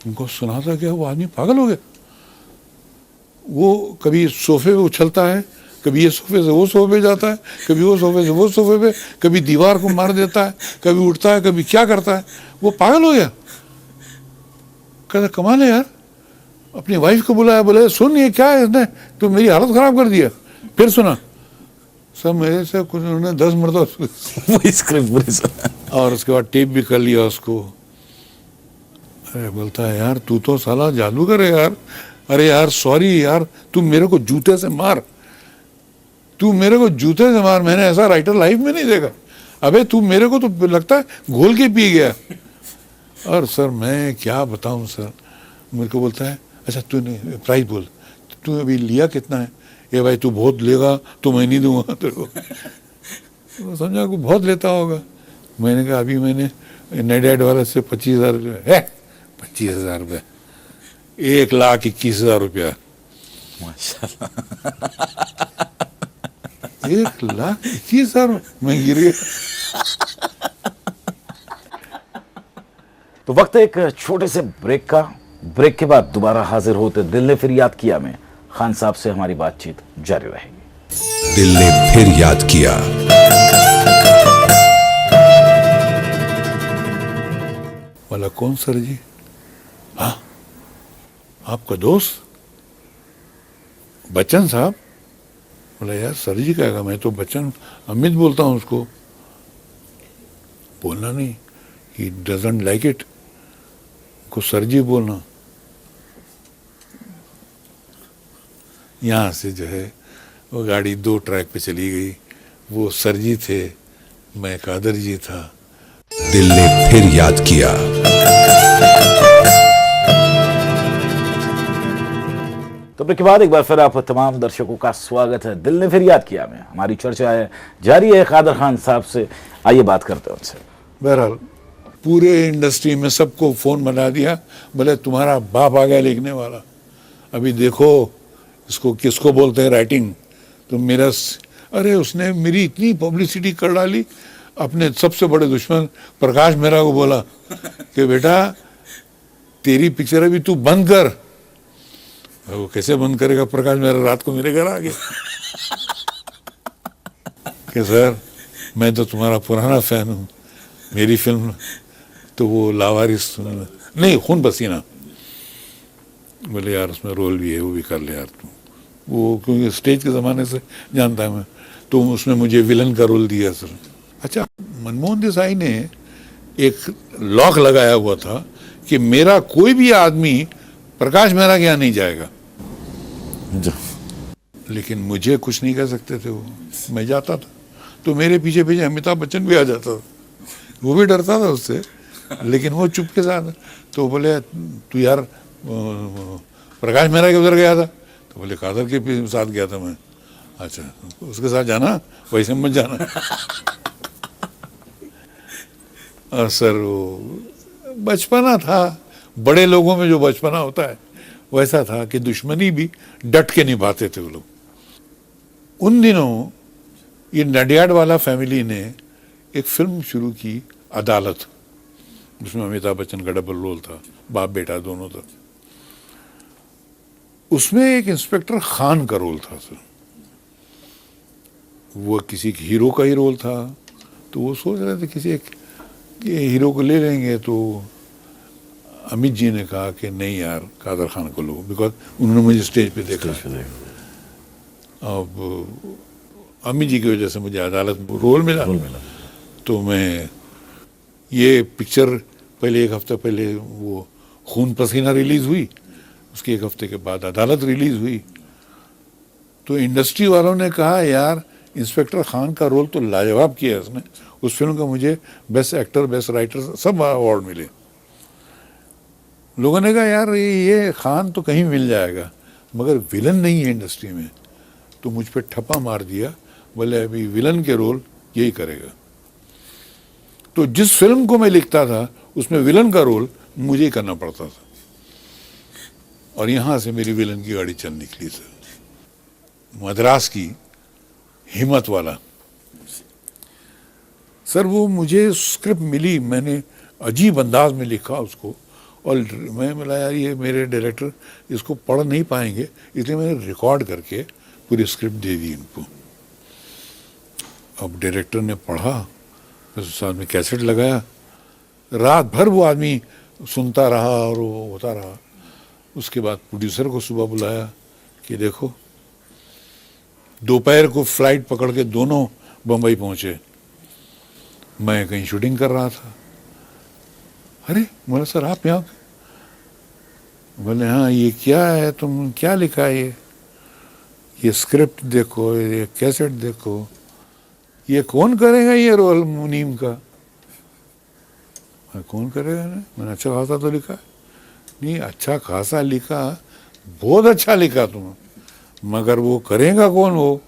उनको सुनाता क्या, वो आदमी पागल हो गया। वो कभी सोफे पे उछलता है, कभी ये सोफे से वो सोफे जाता है, कभी वो सोफे से वो सोफे पे, कभी दीवार को मार देता है, कभी उठता है, कभी क्या करता है। वो पागल हो गया। कहता कमाल है यार। अपनी वाइफ को बुलाया, बोले सुन ये क्या है इसने, तो मेरी हालत खराब कर दिया। फिर सुना सब मेरे से कुछ उन्होंने 10 मरतबा स्क्रिप्ट और उसके बाद टेप भी कर लिया उसको। अरे बोलता है यार तू तो साला जादूगर है यार। अरे यार सॉरी यार, तू मेरे को जूते से मार, तू मेरे को जूते से मार, मैंने ऐसा राइटर लाइफ में नहीं देखा। अबे तू मेरे को तो लगता है घोल के पी गया। और सर मैं क्या बताऊं सर, मेरे को बोलता है अच्छा तूने प्राइस बोल, तू अभी लिया कितना है? ये भाई तू बहुत लेगा तो मैं नहीं दूंगा तेरे को। तो समझा को बहुत लेता होगा। मैंने कहा अभी मैंने नेडेड वाले से 25,000 रुपये है, 25,000 रुपये, 1,21,000 रुपया। माशाल्लाह। 1,21,000 मैं गिर गया। तो वक्त है एक छोटे से ब्रेक का। ब्रेक के बाद दोबारा हाजिर होते दिल ने फिर याद किया में खान साहब से हमारी बातचीत जारी रहेगी। दिल ने फिर याद किया। बोला कौन सर जी? हाँ आपका दोस्त बच्चन साहब? बोला यार सर जी कहेगा, मैं तो बच्चन अमित बोलता हूँ उसको। बोलना नहीं, ही डजंट लाइक इट, को सर जी बोलना। यहाँ से जो है वो गाड़ी 2 ट्रैक पे चली गई। वो सर जी थे, मैं कादर जी था। दिल ने फिर याद किया। तो ब्रेक के बाद एक बार फिर आप तमाम दर्शकों का स्वागत है दिल ने फिर याद किया में। हमारी चर्चा है जारी है कादर खान साहब से, आइए बात करते हैं उनसे। बहरहाल पूरे इंडस्ट्री में सबको फोन बना दिया, बोले तुम्हारा बाप आ गया लिखने वाला, अभी देखो इसको किसको बोलते हैं राइटिंग। तो मेरा अरे उसने मेरी इतनी पब्लिसिटी कर डाली। अपने सबसे बड़े दुश्मन प्रकाश मेहरा को बोला कि बेटा तेरी पिक्चर अभी तू बंद कर। वो कैसे बंद करेगा? प्रकाश मेहरा रात को मेरे घर आ गया कि सर मैं तो तुम्हारा पुराना फैन हूँ, मेरी फिल्म तो वो लावारिस नहीं खून पसीना, बोले यार उसमें रोल भी है, वो भी कर ले यार तू। वो क्योंकि स्टेज के ज़माने से जानता है मैं, तो उसमें मुझे विलन का रोल दिया सर। अच्छा मनमोहन देसाई ने एक लॉक लगाया हुआ था कि मेरा कोई भी आदमी प्रकाश मेहरा के यहाँ नहीं जाएगा, लेकिन मुझे कुछ नहीं कह सकते थे वो। मैं जाता था तो मेरे पीछे पीछे अमिताभ बच्चन भी आ जाता था, वो भी डरता था उससे, लेकिन वो चुपके साथ। तो बोले तू यार प्रकाश मेहरा के उधर गया था? तो बोले कादर के साथ गया था मैं। अच्छा उसके साथ जाना, वैसे मत जाना। और सर वो बचपना था, बड़े लोगों में जो बचपना होता है वैसा था कि दुश्मनी भी डट के निभाते थे वो लोग। उन दिनों ये नडियाड वाला फैमिली ने एक फिल्म शुरू की अदालत, जिसमें अमिताभ बच्चन का डबल रोल था, बाप बेटा दोनों था। उसमें एक इंस्पेक्टर खान का रोल था सर। वो किसी हीरो का ही रोल था, तो वो सोच रहे थे किसी एक हीरो को ले लेंगे। तो अमित जी ने कहा कि नहीं यार, कादर खान को लो, बिकॉज उन्होंने मुझे स्टेज पे देखा। अब अमित जी की वजह से मुझे अदालत में रोल मिला। तो मैं ये पिक्चर पहले, एक हफ्ता पहले वो खून पसीना रिलीज हुई, उसके एक हफ्ते के बाद अदालत रिलीज हुई। तो इंडस्ट्री वालों ने कहा यार, इंस्पेक्टर खान का रोल तो लाजवाब किया उसने। उस फिल्म का मुझे बेस्ट एक्टर, बेस्ट राइटर सब अवार्ड मिले। लोगों ने कहा यार ये खान तो कहीं मिल जाएगा, मगर विलन नहीं है इंडस्ट्री में। तो मुझ पे ठप्पा मार दिया, बोले अभी विलन के रोल यही करेगा। तो जिस फिल्म को मैं लिखता था उसमें विलन का रोल मुझे ही करना पड़ता था, और यहां से मेरी विलन की गाड़ी चल निकली सर। मद्रास की हिम्मत वाला सर, वो मुझे स्क्रिप्ट मिली, मैंने अजीब अंदाज में लिखा उसको, और मैं बोला यार ये मेरे डायरेक्टर इसको पढ़ नहीं पाएंगे, इसलिए मैंने रिकॉर्ड करके पूरी स्क्रिप्ट दे दी इनको। अब डायरेक्टर ने पढ़ा, उस साथ में कैसेट लगाया, रात भर वो आदमी सुनता रहा और वो होता रहा। उसके बाद प्रोड्यूसर को सुबह बुलाया कि देखो, दोपहर को फ्लाइट पकड़ के दोनों बम्बई पहुंचे, मैं कहीं शूटिंग कर रहा था। अरे बोला सर आप यहाँ? बोले हाँ, ये क्या है, तुम क्या लिखा है? ये स्क्रिप्ट देखो, ये कैसेट देखो, ये कौन करेगा ये रोल मुनीम का? कौन करेगा? मैंने अच्छा खासा तो लिखा है। नहीं, अच्छा खासा लिखा, बहुत अच्छा लिखा तुम, मगर वो करेगा कौन वो?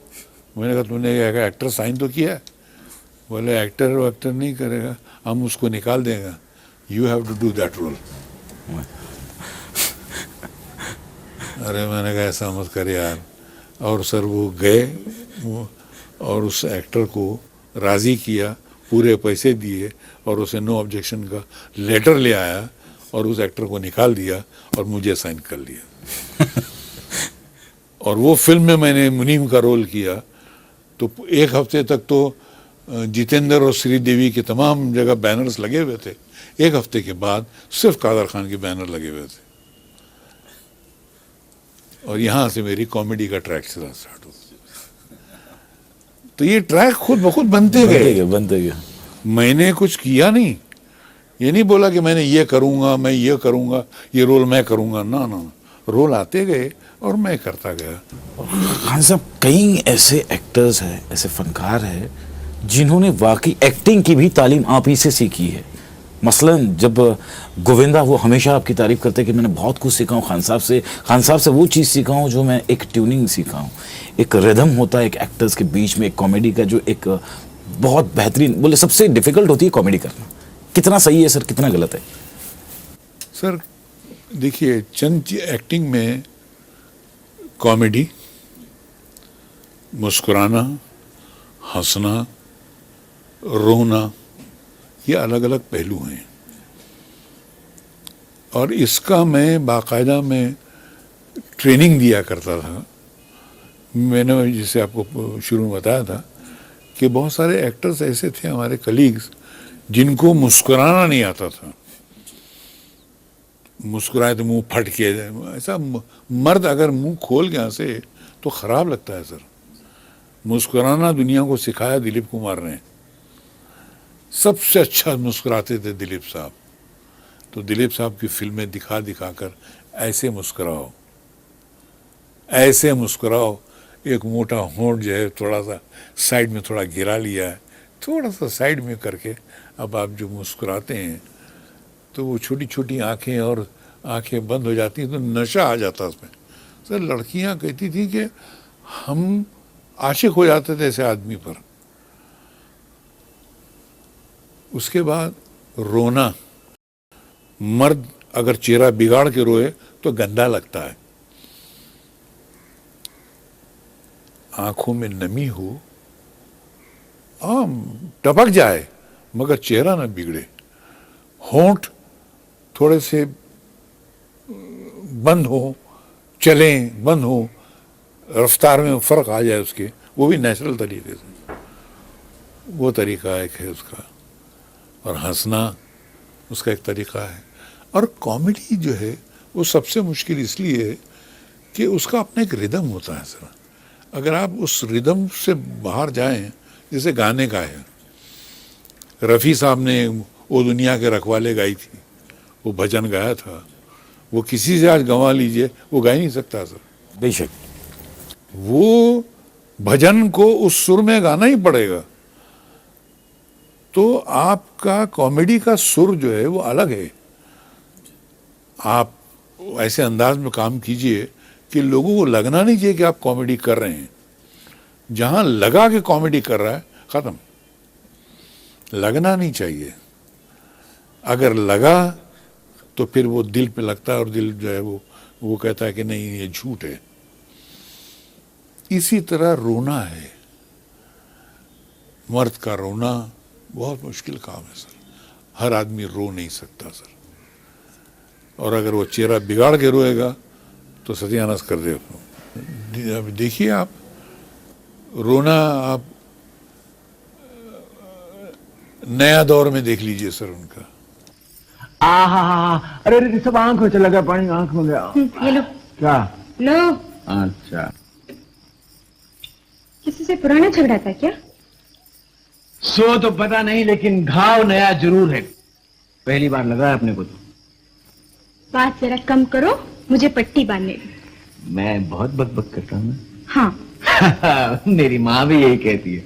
मैंने कहा तुमने एक्टर साइन तो किया है? बोले एक्टर नहीं करेगा, हम उसको निकाल देंगे, you have to do that role. अरे मैंने कहा ऐसा मत कर यार। और सर वो गए और उस एक्टर को राज़ी किया, पूरे पैसे दिए, और उसे नो ऑब्जेक्शन का लेटर ले आया और उस एक्टर को निकाल दिया और मुझे साइन कर लिया। और वो फिल्म में मैंने मुनीम का रोल किया। तो एक हफ्ते तक तो जितेंद्र और श्रीदेवी के तमाम जगह बैनर्स लगे हुए थे। एक हफ्ते के बाद सिर्फ कादर खान के बैनर लगे हुए थे, और यहाँ से मेरी कॉमेडी का ट्रैक स्टार्ट हो। तो ये ट्रैक खुद ब खुद बनते गए। मैंने कुछ किया नहीं, ये नहीं बोला कि मैंने ये करूँगा, मैं ये करूँगा, ये रोल मैं करूँगा, ना ना, रोल आते गए और मैं करता गया। खान साहब, कई ऐसे एक्टर्स हैं, ऐसे फनकार हैं जिन्होंने वाकई एक्टिंग की भी तालीम आप ही से सीखी है। मसलन जब गोविंदा, वो हमेशा आपकी तारीफ करते हैं कि मैंने बहुत कुछ सीखा हूँ खान साहब से वो चीज़ सीखा हूँ जो मैं एक ट्यूनिंग सीखा हूँ, एक रिदम होता है एक एक्टर्स के बीच में, एक कॉमेडी का जो एक बहुत बेहतरीन, बोले सबसे डिफिकल्ट होती है कॉमेडी करना। कितना सही है सर, कितना गलत है? सर देखिए, चंद एक्टिंग में कॉमेडी, मुस्कुराना, हंसना, रोना, ये अलग अलग पहलू हैं, और इसका मैं बाकायदा में ट्रेनिंग दिया करता था। मैंने जिसे आपको शुरू में बताया था कि बहुत सारे एक्टर्स ऐसे थे हमारे कलीग्स जिनको मुस्कुराना नहीं आता था। मुस्कुराए तो मुंह फट के, ऐसा मर्द अगर मुंह खोल के हंसे तो खराब लगता है सर। मुस्कुराना दुनिया को सिखाया दिलीप कुमार ने। सबसे अच्छा मुस्कुराते थे दिलीप साहब। तो दिलीप साहब की फिल्में दिखा दिखा कर ऐसे मुस्कुराओ, ऐसे मुस्कुराओ, एक मोटा होंठ जो है थोड़ा सा साइड में थोड़ा गिरा लिया है, थोड़ा सा साइड में करके अब आप जो मुस्कुराते हैं तो वो छोटी छोटी आंखें और आंखें बंद हो जाती हैं, तो नशा आ जाता है उसमें। सर लड़कियां कहती थी कि हम आशिक हो जाते थे ऐसे आदमी पर। उसके बाद रोना, मर्द अगर चेहरा बिगाड़ के रोए तो गंदा लगता है। आंखों में नमी हो, टपक जाए मगर चेहरा ना बिगड़े, होंठ थोड़े से बंद हो, चलें बंद हो, रफ्तार में फर्क आ जाए उसके, वो भी नेचुरल तरीके से। वो तरीका एक है उसका, और हंसना उसका एक तरीका है। और कॉमेडी जो है वो सबसे मुश्किल इसलिए है कि उसका अपना एक रिदम होता है सर। अगर आप उस रिदम से बाहर जाएं, जैसे गाने का है, रफ़ी साहब ने वो दुनिया के रखवाले गाई थी, वो भजन गाया था, वो किसी से आज गंवा लीजिए वो गा ही नहीं सकता सर। बेशक। वो भजन को उस सुर में गाना ही पड़ेगा। तो आपका कॉमेडी का सुर जो है वो अलग है। आप ऐसे अंदाज में काम कीजिए कि लोगों को लगना नहीं चाहिए कि आप कॉमेडी कर रहे हैं। जहां लगा के कॉमेडी कर रहा है, खत्म। लगना नहीं चाहिए। अगर लगा तो फिर वो दिल पे लगता है, और दिल जो है वो कहता है कि नहीं ये झूठ है। इसी तरह रोना है, मर्द का रोना बहुत मुश्किल काम है सर। हर आदमी रो नहीं सकता सर, और अगर वो चेहरा बिगाड़ के रोएगा तो सत्यानाश कर दे अपना। अब देखिए आप रोना, आप नया दौर में देख लीजिए सर उनका। अरे अरे सब आंख में चला गया पानी, आंख में गया। ये लो। क्या? लो। अच्छा, किसी से पुराना झगड़ा था क्या? सो तो पता नहीं, लेकिन घाव नया जरूर है। पहली बार लगा है अपने को। तो बात जरा कम करो, मुझे पट्टी बांधने दो। मैं बहुत बकबक करता हूँ। हाँ। मेरी माँ भी यही कहती है।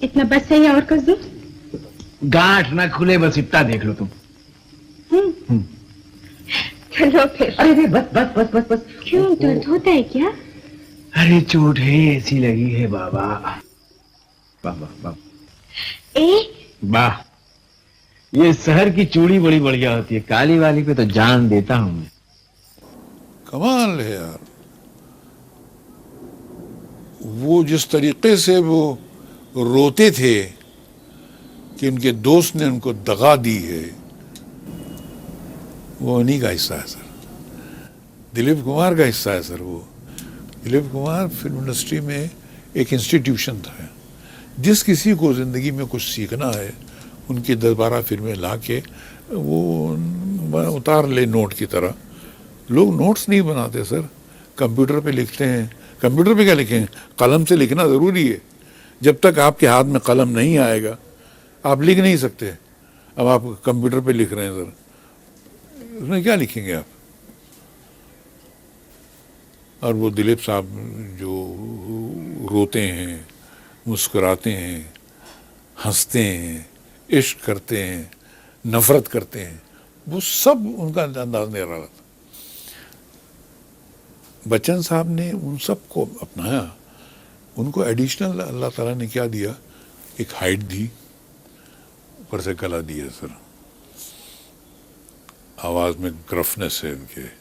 इतना बस सही, और कर दूं? गांठ ना खुले, बस इतना देख लो तुम। चलो फिर। अरे बस बस बस बस बस। क्यों, दर्द होता है क्या? अरे चोट है, ऐसी लगी है बाबा। वाह वाह वाह। वाह, ये शहर की चूड़ी बड़ी बढ़िया होती है, काली वाली पे तो जान देता हूं मैं। कमाल है यार। वो जिस तरीके से वो रोते थे कि उनके दोस्त ने उनको दगा दी है, वो उन्हीं का हिस्सा है सर। दिलीप कुमार का हिस्सा है सर। वो दिलीप कुमार फिल्म इंडस्ट्री में एक इंस्टीट्यूशन था। जिस किसी को ज़िंदगी में कुछ सीखना है, उनकी 10-12 फिल्में ला के वो उतार ले नोट की तरह। लोग नोट्स नहीं बनाते सर, कंप्यूटर पे लिखते हैं। कंप्यूटर पे क्या लिखें? कलम से लिखना ज़रूरी है। जब तक आपके हाथ में कलम नहीं आएगा आप लिख नहीं सकते। अब आप कंप्यूटर पे लिख रहे हैं सर, उसमें क्या लिखेंगे आप? और वो दिलीप साहब जो रोते हैं, मुस्कुराते हैं, हंसते हैं, इश्क करते हैं, नफरत करते हैं, वो सब उनका अंदाज नहीं रहा था। बच्चन साहब ने उन सब को अपनाया। उनको एडिशनल अल्लाह ताला ने क्या दिया? एक हाइट दी, ऊपर से गला दिया सर। आवाज में ग्रफनेस है उनके।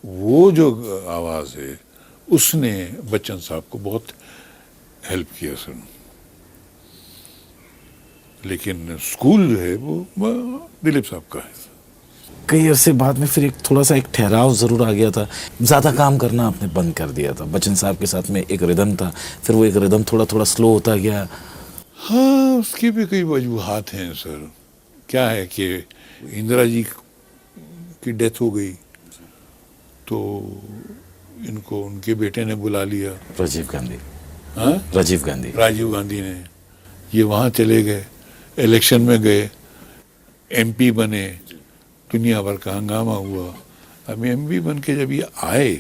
वो जो आवाज है उसने बच्चन साहब को बहुत हेल्प किया सर। लेकिन स्कूल जो है वो दिलीप साहब का है। कई अरसे बाद में फिर एक थोड़ा सा एक ठहराव ज़रूर आ गया था। ज़्यादा काम करना आपने बंद कर दिया था। बच्चन साहब के साथ में एक रिदम था, फिर वो एक रिदम थोड़ा थोड़ा स्लो होता गया। हाँ, उसकी भी कई वजूहात हैं सर। क्या है कि इंदिरा जी की डेथ हो गई तो इनको उनके बेटे ने बुला लिया। राजीव गांधी। हाँ, राजीव गांधी। राजीव गांधी ने। ये वहाँ चले गए, इलेक्शन में गए, एमपी बने, दुनिया भर का हंगामा हुआ। अब एमपी बन के जब ये आए,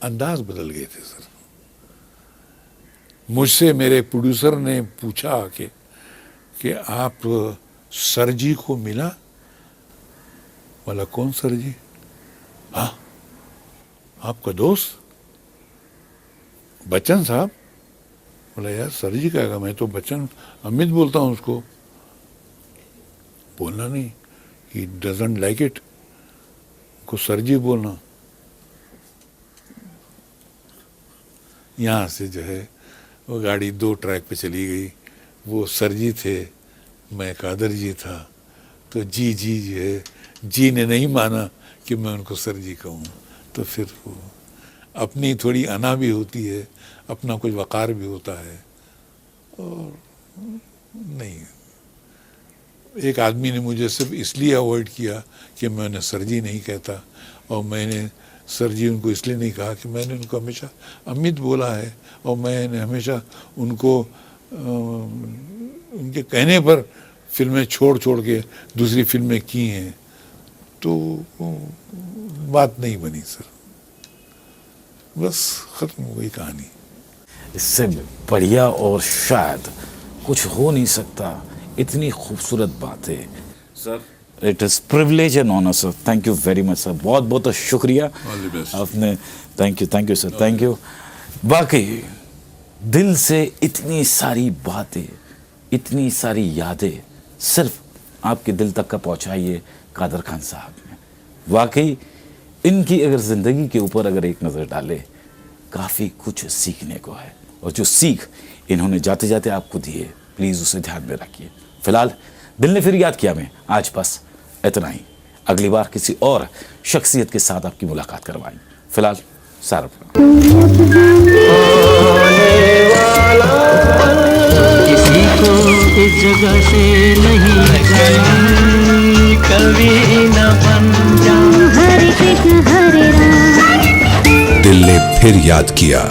अंदाज बदल गए थे सर। मुझसे मेरे प्रोड्यूसर ने पूछा कि आप सर जी को मिला? बोला कौन सर जी? हाँ, आपका दोस्त बच्चन साहब। बोला यार सर जी कहेगा, मैं तो बच्चन अमित बोलता हूँ उसको। बोलना नहीं, ही डजंट लाइक इट को सर जी बोलना। यहाँ से जो है वो गाड़ी 2 ट्रैक पे चली गई। वो सर जी थे, मैं कादर जी था। तो जी जो है, जी ने नहीं माना कि मैं उनको सर जी कहूँ। तो फिर वो अपनी थोड़ी अना भी होती है, अपना कुछ वक़ार भी होता है, और नहीं, एक आदमी ने मुझे सिर्फ इसलिए अवॉइड किया कि मैं उन्हें सर जी नहीं कहता, और मैंने सर जी उनको इसलिए नहीं कहा कि मैंने उनको हमेशा अमित बोला है, और मैंने हमेशा उनको उनके कहने पर फिल्में छोड़ छोड़ के दूसरी फिल्में की हैं, तो बात नहीं बनी सर, बस खत्म हो गई कहानी। इससे बढ़िया और शायद कुछ हो नहीं सकता, इतनी खूबसूरत बातें sir. It is privilege and honour sir, thank you very much sir, बहुत बहुत शुक्रिया आपने, thank you sir, thank you. वाकई दिल से इतनी सारी बातें, इतनी सारी यादें सिर्फ आपके दिल तक का पहुंचाइए कादर खान साहब ने। वाकई इनकी अगर ज़िंदगी के ऊपर अगर एक नज़र डाले, काफ़ी कुछ सीखने को है, और जो सीख इन्होंने जाते जाते आपको दी है, प्लीज़ उसे ध्यान में रखिए। फिलहाल दिल ने फिर याद किया में आज बस इतना ही, अगली बार किसी और शख्सियत के साथ आपकी मुलाकात करवाएंगे। फिलहाल सारा किसी को इस जगह से नहीं जाना, कभी न बन जाऊं हरे कृष्ण हरे राम। दिल ने फिर याद किया।